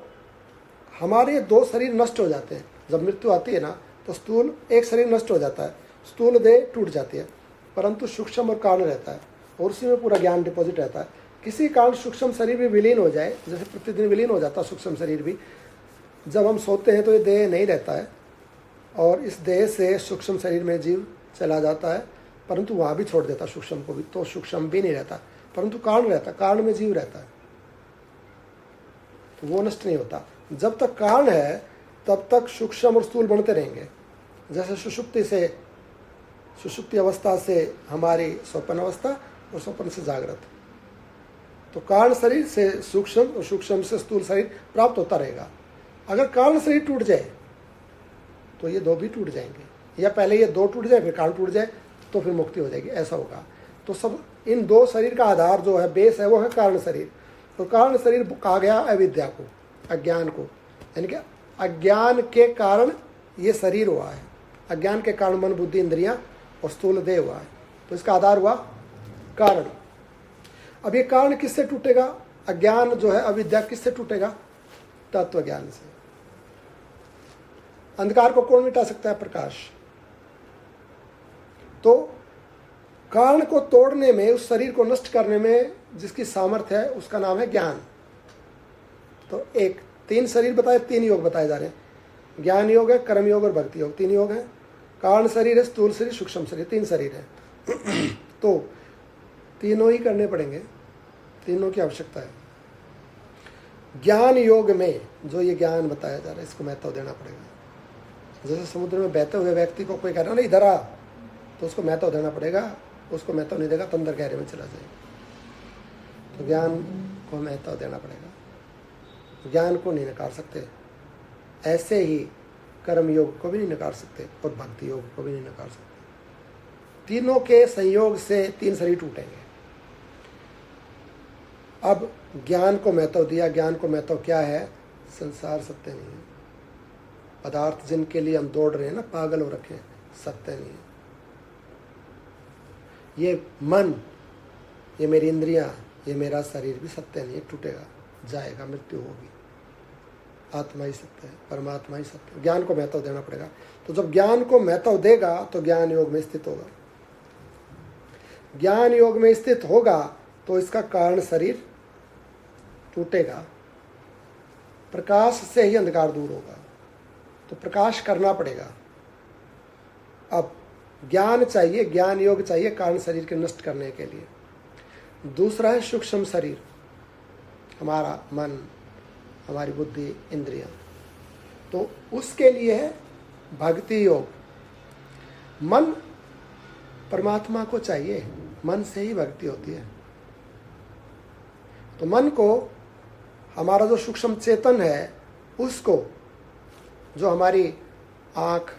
हमारे 2 शरीर नष्ट हो जाते हैं जब मृत्यु आती है ना, तो स्थूल एक शरीर नष्ट हो जाता है, स्थूल देह टूट जाती है, परंतु सूक्ष्म और कारण रहता है, और उसी में पूरा ज्ञान डिपॉजिट रहता है। किसी कारण सूक्ष्म शरीर भी विलीन हो जाए, जैसे प्रतिदिन विलीन हो जाता है सूक्ष्म शरीर भी, जब हम सोते हैं तो ये देह नहीं रहता है, और इस देह से सूक्ष्म शरीर में जीव चला जाता है, परंतु वहाँ भी छोड़ देता सूक्ष्म को भी, तो सूक्ष्म भी नहीं रहता, परंतु कारण रहता, कारण में जीव रहता है, तो वो नष्ट नहीं होता। जब तक कारण है तब तक सूक्ष्म और स्थूल बनते रहेंगे। जैसे सुषुप्ति अवस्था से हमारी स्वप्न अवस्था, और स्वप्न से जागृत, तो कारण शरीर से सूक्ष्म, और सूक्ष्म से स्थूल शरीर प्राप्त होता रहेगा। अगर कारण शरीर टूट जाए तो ये 2 भी टूट जाएंगे, या पहले ये 2 टूट जाए फिर कारण टूट जाए, तो फिर मुक्ति हो जाएगी, ऐसा होगा। तो सब इन 2 शरीर का आधार जो है, बेस है, वो है कारण शरीर। तो कारण शरीर कहा गया अविद्या को, अज्ञान को, यानी कि अज्ञान के कारण ये शरीर हुआ है। अज्ञान के कारण मन, बुद्धि, इंद्रियां और स्थूल देह हुआ है। तो इसका आधार हुआ कारण। अब ये कारण किससे टूटेगा? अज्ञान जो है, अविद्या, किससे टूटेगा? तत्व ज्ञान से। अंधकार को कौन मिटा सकता है? प्रकाश। तो कारण को तोड़ने में, उस शरीर को नष्ट करने में जिसकी सामर्थ्य है, उसका नाम है ज्ञान। तो 3 शरीर बताए, 3 योग बताए जा रहे हैं। ज्ञान योग है, कर्म योग और भक्ति योग, 3 योग है। कारण शरीर है, स्थूल शरीर, सूक्ष्म शरीर, 3 शरीर है। तो तीनों ही करने पड़ेंगे, तीनों की आवश्यकता है। ज्ञान योग में जो ये ज्ञान बताया जा रहा है, इसको महत्व देना पड़ेगा। जैसे समुद्र में बहते हुए व्यक्ति को कोई कह रहा है ना इधर आ, तो उसको महत्व देना पड़ेगा। उसको महत्व नहीं देगा तो अंदर गहरे में चला जाएगा। तो ज्ञान को महत्व देना पड़ेगा। ज्ञान को नहीं नकार सकते, ऐसे ही कर्म योग को भी नहीं नकार सकते, और भक्ति योग को भी नहीं नकार सकते। तीनों के संयोग से 3 शरीर टूटेंगे। अब ज्ञान को महत्व दिया। ज्ञान को महत्व क्या है? संसार सत्य नहीं है। पदार्थ जिनके लिए हम दौड़ रहे हैं ना, पागल हो रखे हैं, सत्य नहीं है। ये मन, ये मेरी इंद्रियां, ये मेरा शरीर भी सत्य नहीं है, टूटेगा, जाएगा, मृत्यु होगी। आत्मा ही सत्य है, परमात्मा ही सत्य है। ज्ञान को महत्व देना पड़ेगा। तो जब ज्ञान को महत्व देगा तो ज्ञान योग में स्थित होगा। ज्ञान योग में स्थित होगा तो इसका कारण शरीर टूटेगा। प्रकाश से ही अंधकार दूर होगा, तो प्रकाश करना पड़ेगा। अब ज्ञान चाहिए, ज्ञान योग चाहिए कारण शरीर के नष्ट करने के लिए। दूसरा है सूक्ष्म शरीर, हमारा मन, हमारी बुद्धि, इंद्रियां। तो उसके लिए है भक्ति योग। मन परमात्मा को चाहिए, मन से ही भक्ति होती है। तो मन को, हमारा जो सूक्ष्म चेतन है उसको, जो हमारी आँख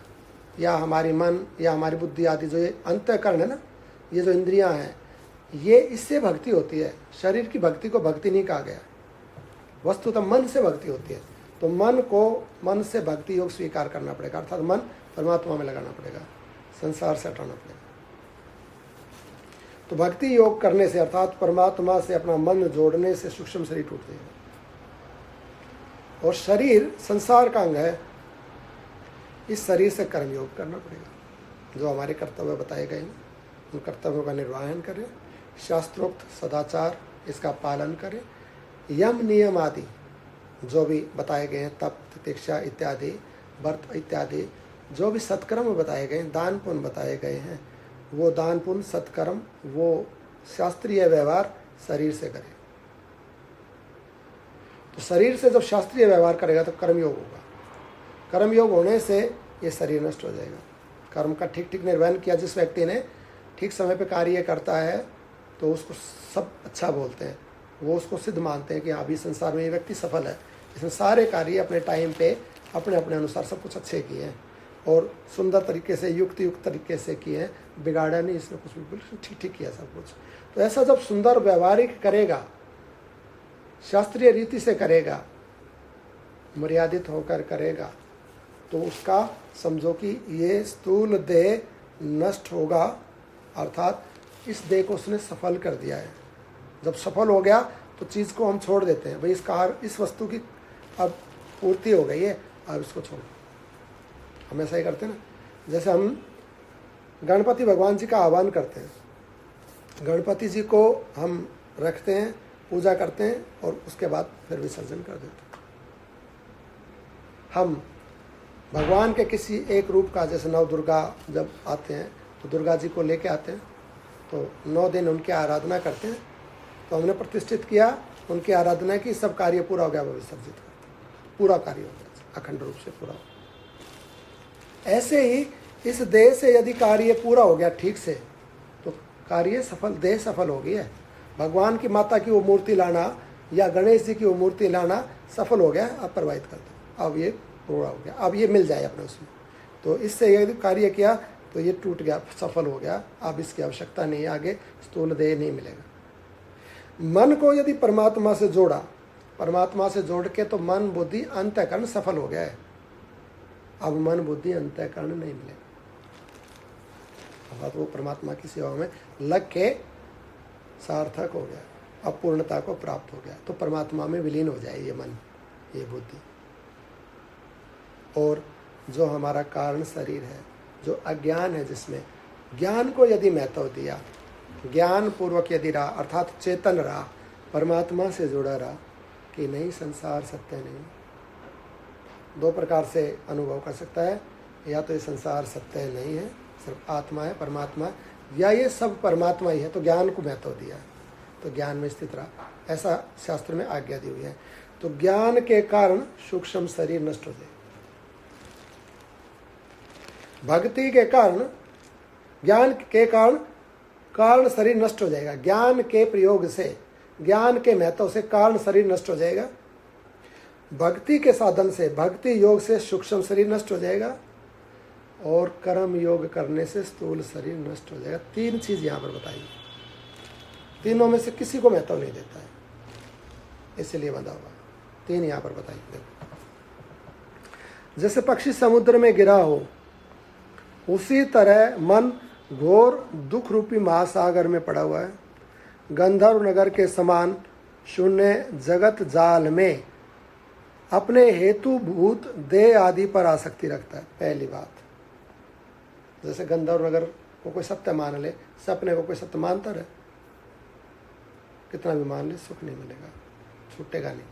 या हमारी मन या हमारी बुद्धि आदि जो ये अंतःकरण है ना, ये जो इंद्रियां हैं, ये इससे भक्ति होती है। शरीर की भक्ति को भक्ति नहीं कहा गया, वस्तुतः मन से भक्ति होती है। तो मन को, मन से भक्ति योग स्वीकार करना पड़ेगा, अर्थात मन परमात्मा में लगाना पड़ेगा, संसार से हटाना पड़ेगा। तो भक्ति योग करने से, अर्थात परमात्मा से अपना मन जोड़ने से सूक्ष्म शरीर टूट जाएगा। और शरीर संसार का अंग है, इस शरीर से कर्म योग करना पड़ेगा। जो हमारे कर्तव्य बताए गए हैं उन कर्तव्यों का निर्वहन करें, शास्त्रोक्त सदाचार इसका पालन करें, यम नियम आदि जो भी बताए गए हैं, तप, तितिक्षा इत्यादि, व्रत इत्यादि जो भी सत्कर्म बताए गए हैं, दान पुण्य बताए गए हैं, वो दान पुण्य सत्कर्म, वो शास्त्रीय व्यवहार शरीर से करें। तो शरीर से जब शास्त्रीय व्यवहार करेगा तो कर्मयोग होगा। कर्मयोग होने से ये शरीर नष्ट हो जाएगा। कर्म का ठीक ठीक निर्वहन किया जिस व्यक्ति ने, ठीक समय पे कार्य करता है, तो उसको सब अच्छा बोलते हैं, वो उसको सिद्ध मानते हैं कि अभी संसार में ये व्यक्ति सफल है, इसने सारे कार्य अपने टाइम पे अपने अपने अनुसार सब कुछ अच्छे किए हैं और सुंदर तरीके से, युक्त तरीके से किए हैं, बिगाड़ा नहीं, इसने कुछ बिल्कुल ठीक ठीक किया सब कुछ। तो ऐसा जब सुंदर व्यवहारिक करेगा, शास्त्रीय रीति से करेगा, मर्यादित होकर करेगा, तो उसका समझो कि ये स्थूल देह नष्ट होगा, अर्थात इस देह को उसने सफल कर दिया है। जब सफल हो गया तो चीज़ को हम छोड़ देते हैं, भाई इस वस्तु की अब पूर्ति हो गई है, अब इसको छोड़। हम ऐसा ही करते हैं ना। जैसे हम गणपति भगवान जी का आह्वान करते हैं, गणपति जी को हम रखते हैं, पूजा करते हैं और उसके बाद फिर विसर्जन कर देते हैं। हम भगवान के किसी एक रूप का, जैसे नव दुर्गा जब आते हैं तो दुर्गा जी को लेके आते हैं, तो 9 दिन उनकी आराधना करते हैं। तो हमने प्रतिष्ठित किया, उनकी आराधना की, सब कार्य पूरा हो गया, वो विसर्जित करते हैं, पूरा कार्य हो गया, अखंड रूप से पूरा हो गया। ऐसे ही इस देह से यदि कार्य पूरा हो गया ठीक से, तो कार्य सफल, देह सफल हो गई है। भगवान की माता की वो मूर्ति लाना या गणेश जी की वो मूर्ति लाना सफल हो गया, अब प्रवाहित कर दो, अब ये पूरा हो गया, अब ये मिल जाए अपने उसमें। तो इससे यदि कार्य किया तो ये टूट गया, सफल हो गया, अब इसकी आवश्यकता नहीं है, आगे स्थूल देह नहीं मिलेगा। मन को यदि परमात्मा से जोड़ा, परमात्मा से जोड़ के, तो मन बुद्धि अंतःकरण सफल हो गया है। अब मन बुद्धि अंतःकरण नहीं मिलेगा, अब वो परमात्मा की सेवा में लग के सार्थक हो गया, अब पूर्णता को प्राप्त हो गया, तो परमात्मा में विलीन हो जाए ये मन, ये बुद्धि। और जो हमारा कारण शरीर है, जो अज्ञान है, जिसमें ज्ञान को यदि महत्व दिया, ज्ञान पूर्वक यदि रहा, अर्थात चेतन रहा, परमात्मा से जुड़ा रहा कि नहीं संसार सत्य नहीं, 2 प्रकार से अनुभव कर सकता है, या तो ये संसार सत्य नहीं है, सिर्फ आत्मा है, परमात्मा, या ये सब परमात्मा ही है, तो ज्ञान को महत्व दिया, तो ज्ञान में स्थित रहा, ऐसा शास्त्र में आज्ञा दी हुई है। तो ज्ञान के कारण सूक्ष्म शरीर नष्ट हो जाए, भक्ति के कारण, ज्ञान के कारण शरीर नष्ट हो जाएगा। ज्ञान के प्रयोग से, ज्ञान के महत्व से कारण शरीर नष्ट हो जाएगा। भक्ति के साधन से, भक्ति योग से सूक्ष्म शरीर नष्ट हो जाएगा, और कर्म योग करने से स्थूल शरीर नष्ट हो जाएगा। 3 चीज यहाँ पर बताई, तीनों में से किसी को महत्व नहीं देता है, इसलिए बंधा हुआ। 3 यहाँ पर बताई। जैसे पक्षी समुद्र में गिरा हो उसी तरह मन घोर दुख रूपी महासागर में पड़ा हुआ है। गंधर्व नगर के समान शून्य जगत जाल में अपने हेतुभूत देह आदि पर आसक्ति रखता है। पहली बात, जैसे गंधर्व नगर को कोई सत्य मान ले, सपने को कोई सत्य मानता रहे, कितना भी मान ले सुख नहीं मिलेगा, छूटेगा नहीं।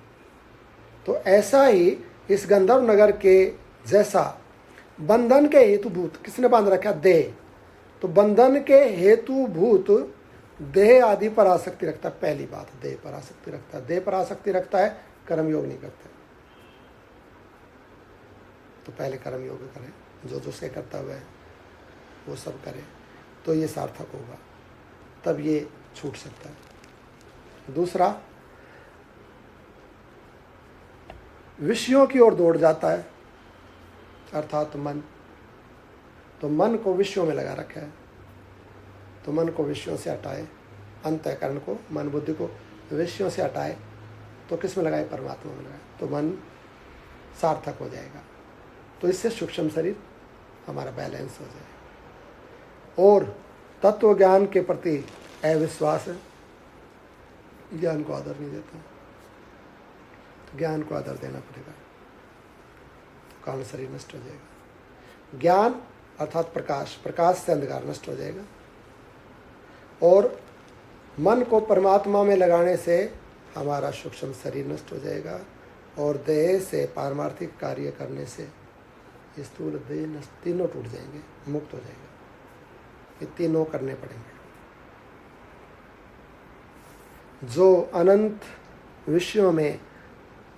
तो ऐसा ही इस गंधर्व नगर के जैसा बंधन के हेतुभूत किसने बांध रखा? देह। तो बंधन के हेतुभूत देह आदि पर आसक्ति रखता है। पहली बात, देह पर आसक्ति रखता है। देह पर आसक्ति रखता है, कर्मयोग नहीं करता। तो पहले कर्मयोग करें, जो से करता हुआ है वो सब करे, तो ये सार्थक होगा, तब ये छूट सकता है। दूसरा, विषयों की ओर दौड़ जाता है, अर्थात मन। तो मन को विषयों में लगा रखा है, तो मन को विषयों से हटाए, अंतःकरण को, मन बुद्धि को विषयों से हटाए, तो किस में लगाए? परमात्मा में लगाए, तो मन सार्थक हो जाएगा। तो इससे सूक्ष्म शरीर हमारा बैलेंस हो जाएगा। और तत्व ज्ञान के प्रति अविश्वास है, ज्ञान को आदर नहीं देता। ज्ञान को आदर देना पड़ेगा, कारण शरीर नष्ट हो जाएगा। ज्ञान अर्थात प्रकाश, प्रकाश से अंधकार नष्ट हो जाएगा। और मन को परमात्मा में लगाने से हमारा सूक्ष्म शरीर नष्ट हो जाएगा, और देह से पारमार्थिक कार्य करने से स्थूल देह नष्ट, तीनों टूट जाएंगे, मुक्त हो जाएगा। ये तीनों करने पड़ेंगे। जो अनंत विषयों में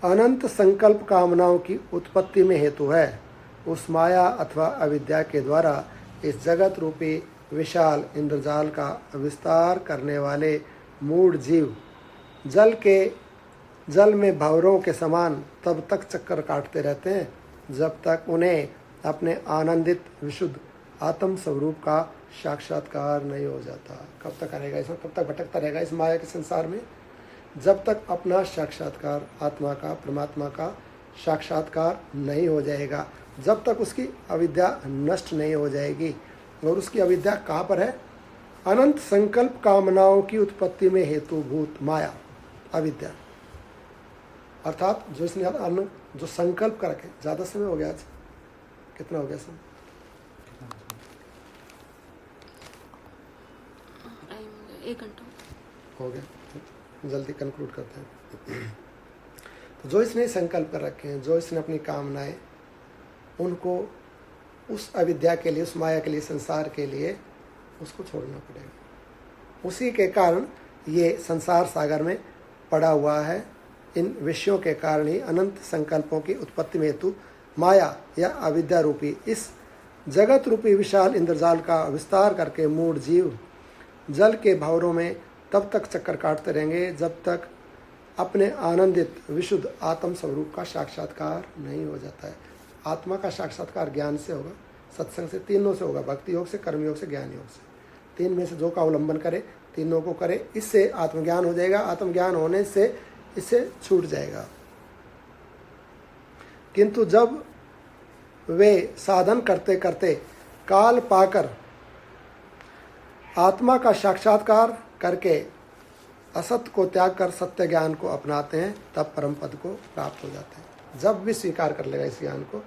अनंत संकल्प कामनाओं की उत्पत्ति में हेतु है, उस माया अथवा अविद्या के द्वारा इस जगत रूपी विशाल इंद्रजाल का विस्तार करने वाले मूढ़ जीव जल में भंवरों के समान तब तक चक्कर काटते रहते हैं जब तक उन्हें अपने आनंदित विशुद्ध आत्म स्वरूप का साक्षात्कार नहीं हो जाता। कब तक करेगा इसमें? कब तक भटकता रहेगा इस माया के संसार में? जब तक अपना साक्षात्कार, आत्मा का, परमात्मा का साक्षात्कार नहीं हो जाएगा, जब तक उसकी अविद्या नष्ट नहीं हो जाएगी। और उसकी अविद्या कहाँ पर है? अनंत संकल्प कामनाओं की उत्पत्ति में हेतुभूत माया, अविद्या। अर्थात जो इसने जो संकल्प कर रखे। ज़्यादा समय हो गया आज? कितना हो गया समय? एक घंटा हो गया, जल्दी कंक्लूड करते हैं। तो जो इसने संकल्प कर रखे हैं, जो इसने अपनी कामनाएं, उनको उस अविद्या के लिए, उस माया के लिए, संसार के लिए उसको छोड़ना पड़ेगा। उसी के कारण ये संसार सागर में पड़ा हुआ है। इन विषयों के कारण ही अनंत संकल्पों की उत्पत्ति में हेतु माया या अविद्या रूपी इस जगत रूपी विशाल इंद्रजाल का विस्तार करके मूढ़ जीव जल के भंवरों में तब तक चक्कर काटते रहेंगे जब तक अपने आनंदित विशुद्ध आत्म स्वरूप का साक्षात्कार नहीं हो जाता है। आत्मा का साक्षात्कार ज्ञान से होगा, सत्संग से, तीनों से होगा, भक्ति योग से, कर्मयोग से, ज्ञान योग से। तीन में से जो का अवलंबन करे, तीनों को करे, इससे आत्मज्ञान हो जाएगा। आत्मज्ञान होने से इससे छूट जाएगा। किंतु जब वे साधन करते करते काल पाकर आत्मा का साक्षात्कार करके असत को त्याग कर सत्य ज्ञान को अपनाते हैं, तब परम पद को प्राप्त हो जाते हैं। जब भी स्वीकार कर लेगा इस ज्ञान को,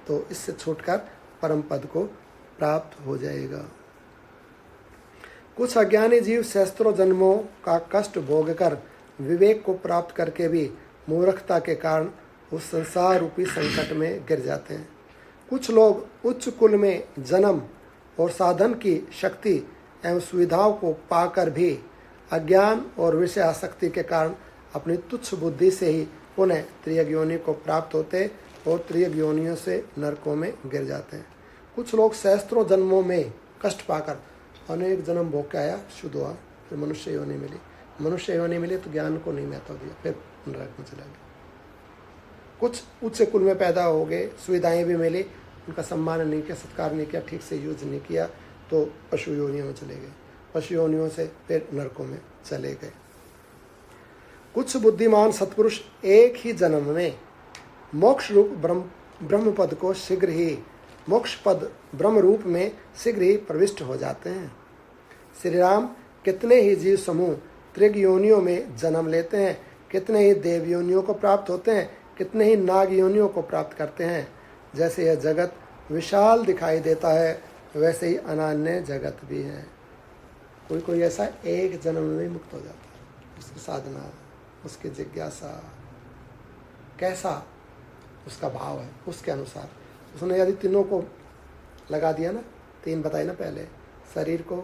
तो इससे छूटकर परम पद को प्राप्त हो जाएगा। कुछ अज्ञानी जीव सहस्त्रों जन्मों का कष्ट भोगकर विवेक को प्राप्त करके भी मूर्खता के कारण उस संसार रूपी संकट में गिर जाते हैं। कुछ लोग उच्च कुल में जन्म और साधन की शक्ति एवं सुविधाओं को पाकर भी अज्ञान और विषय आसक्ति के कारण अपनी तुच्छ बुद्धि से ही पुनः त्रियग योनि को प्राप्त होते और त्रियग योनियों से नरकों में गिर जाते हैं। कुछ लोग सहस्त्रों जन्मों में कष्ट पाकर अनेक जन्म भोग के आया, शुद्ध हुआ, फिर मनुष्य योनि मिली। मनुष्य योनि मिली तो ज्ञान को नहीं महत्व दिया, फिर नरक में चला गया। कुछ उच्च कुल में पैदा हो गए, सुविधाएं भी मिली, उनका सम्मान नहीं किया, सत्कार नहीं किया, ठीक से यूज नहीं किया, तो पशु योनियों में चले गए। पशु योनियों से फिर नरकों में चले गए। कुछ बुद्धिमान सत्पुरुष एक ही जन्म में मोक्ष रूप ब्रह्म पद को शीघ्र ही मोक्ष पद ब्रह्म रूप में शीघ्र ही प्रविष्ट हो जाते हैं। श्री राम कितने ही जीव समूह त्रिग योनियों में जन्म लेते हैं, कितने ही देव योनियों को प्राप्त होते हैं, कितने ही नाग योनियों को प्राप्त करते हैं। जैसे यह जगत विशाल दिखाई देता है, वैसे ही अनन्य जगत भी है। कोई कोई ऐसा एक जन्म में मुक्त हो जाता है। उसकी साधना, उसकी जिज्ञासा, कैसा उसका भाव है, उसके अनुसार उसने यदि तीनों को लगा दिया ना, तीन बताए ना पहले, शरीर को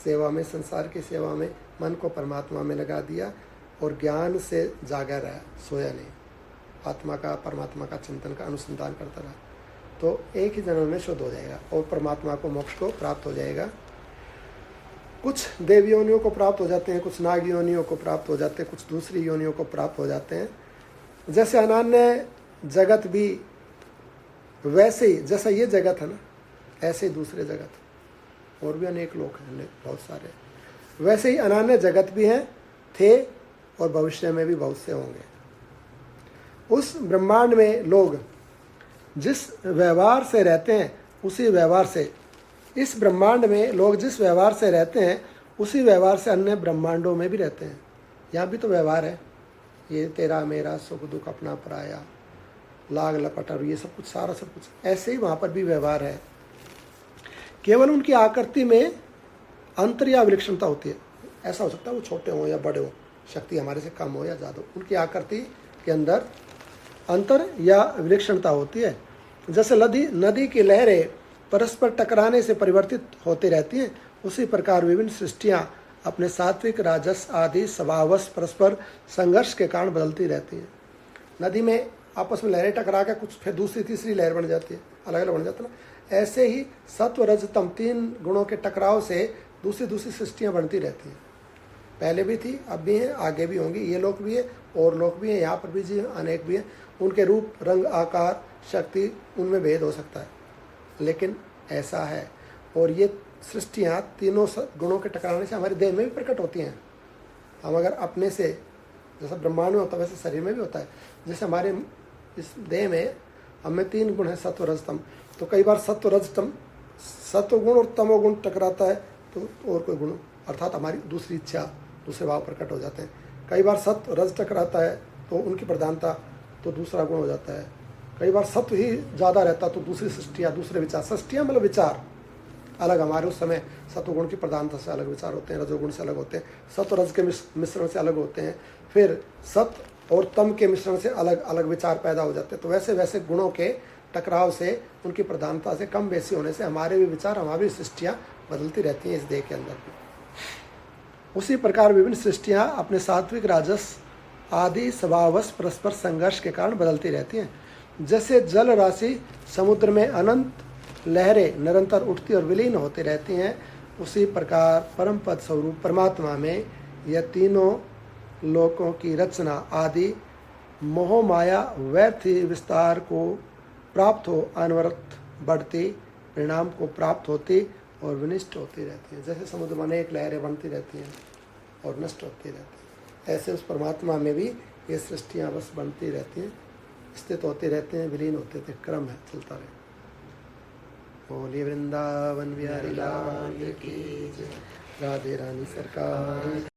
सेवा में, संसार की सेवा में, मन को परमात्मा में लगा दिया और ज्ञान से जागा रहा, सोया नहीं, आत्मा का परमात्मा का चिंतन का अनुसंधान करता रहा, तो एक ही जन्म में शुद्ध हो जाएगा और परमात्मा को, मोक्ष को प्राप्त हो जाएगा। कुछ देव योनियों को प्राप्त हो जाते हैं, कुछ नाग योनियों को प्राप्त हो जाते हैं, कुछ दूसरी योनियों को प्राप्त हो जाते हैं। जैसे अनन्य जगत भी, वैसे ही जैसा ये जगत है ना, ऐसे ही दूसरे जगत और भी अनेक लोग हैं, बहुत सारे, वैसे ही अनन्य जगत भी हैं, थे और भविष्य में भी बहुत से होंगे। उस ब्रह्मांड में लोग जिस व्यवहार से रहते हैं उसी व्यवहार से, इस ब्रह्मांड में लोग जिस व्यवहार से रहते हैं उसी व्यवहार से अन्य ब्रह्मांडों में भी रहते हैं। यहाँ भी तो व्यवहार है, ये तेरा मेरा, सुख दुख अपना पराया, लाग लपट और ये सब कुछ, सारा सब कुछ, ऐसे ही वहाँ पर भी व्यवहार है। केवल उनकी आकृति में अंतर या विलक्षणता होती है। ऐसा हो सकता है वो छोटे हों या बड़े हों, शक्ति हमारे से कम हो या ज़्यादा हो, उनकी आकृति के अंदर अंतर या विलक्षणता होती है। जैसे नदी की लहरें परस्पर टकराने से परिवर्तित होती रहती हैं, उसी प्रकार विभिन्न सृष्टियाँ अपने सात्विक, राजस आदि स्वभावश परस्पर संघर्ष के कारण बदलती रहती हैं। नदी में आपस में लहरें टकरा के कुछ फिर दूसरी तीसरी लहर बन जाती है, अलग अलग बन जाता है ना। ऐसे ही सत्व रज तम तीन गुणों के टकराव से दूसरी दूसरी सृष्टियाँ बनती रहती हैं। पहले भी थी, अब भी हैं, आगे भी होंगी। ये लोग भी है और लोग भी हैं, यहाँ पर भी जी अनेक भी हैं। उनके रूप, रंग, आकार, शक्ति, उनमें भेद हो सकता है, लेकिन ऐसा है। और ये सृष्टियाँ तीनों गुणों के टकराने से हमारे देह में भी प्रकट होती हैं। हम अगर अपने से, जैसा ब्रह्मांड में होता है वैसे शरीर में भी होता है। जैसे हमारे इस देह में हमें तीन गुण है, सत्व रज तम, तो कई बार सत्व रज तम, सत्व गुण और तमोगुण टकराता है तो और कोई गुण, अर्थात हमारी दूसरी इच्छा, दूसरे भाव प्रकट हो जाते हैं। कई बार सत्व रज टकराता है तो उनकी प्रधानता, तो दूसरा गुण हो जाता है। कई बार सत्व ही ज़्यादा रहता तो दूसरी सृष्टियाँ, दूसरे विचार, सृष्टियाँ मतलब विचार अलग, हमारे उस समय सत्वगुण की प्रधानता से अलग विचार होते हैं, रजोगुण से अलग होते हैं, सत्व रज के मिश्रण से अलग होते हैं, फिर सत्व और तम के मिश्रण से अलग अलग विचार पैदा हो जाते हैं। तो वैसे वैसे गुणों के टकराव से, उनकी प्रधानता से कम बेसी होने से हमारे भी विचार, हमारी सृष्टियाँ बदलती रहती हैं इस देह के अंदर भी। उसी प्रकार विभिन्न सृष्टियाँ अपने सात्विक, राजस आदि स्वभावश परस्पर संघर्ष के कारण बदलती रहती हैं। जैसे जल राशि समुद्र में अनंत लहरें निरंतर उठती और विलीन होती रहती हैं, उसी प्रकार परम पद स्वरूप परमात्मा में यह तीनों लोकों की रचना आदि मोह माया व्यर्थ विस्तार को प्राप्त हो, अनवरत बढ़ती, परिणाम को प्राप्त होती और विनिष्ट होती रहती है। जैसे समुद्र में अनेक लहरें बनती रहती हैं और नष्ट होती रहती हैं, ऐसे उस परमात्मा में भी ये सृष्टियाँ बस बनती रहती हैं, स्थित होते रहते हैं, विलीन होते थे, क्रम है, चलता रहे। बोलिए वृंदावन बिहारी लाल की जय, राधे रानी सरकार।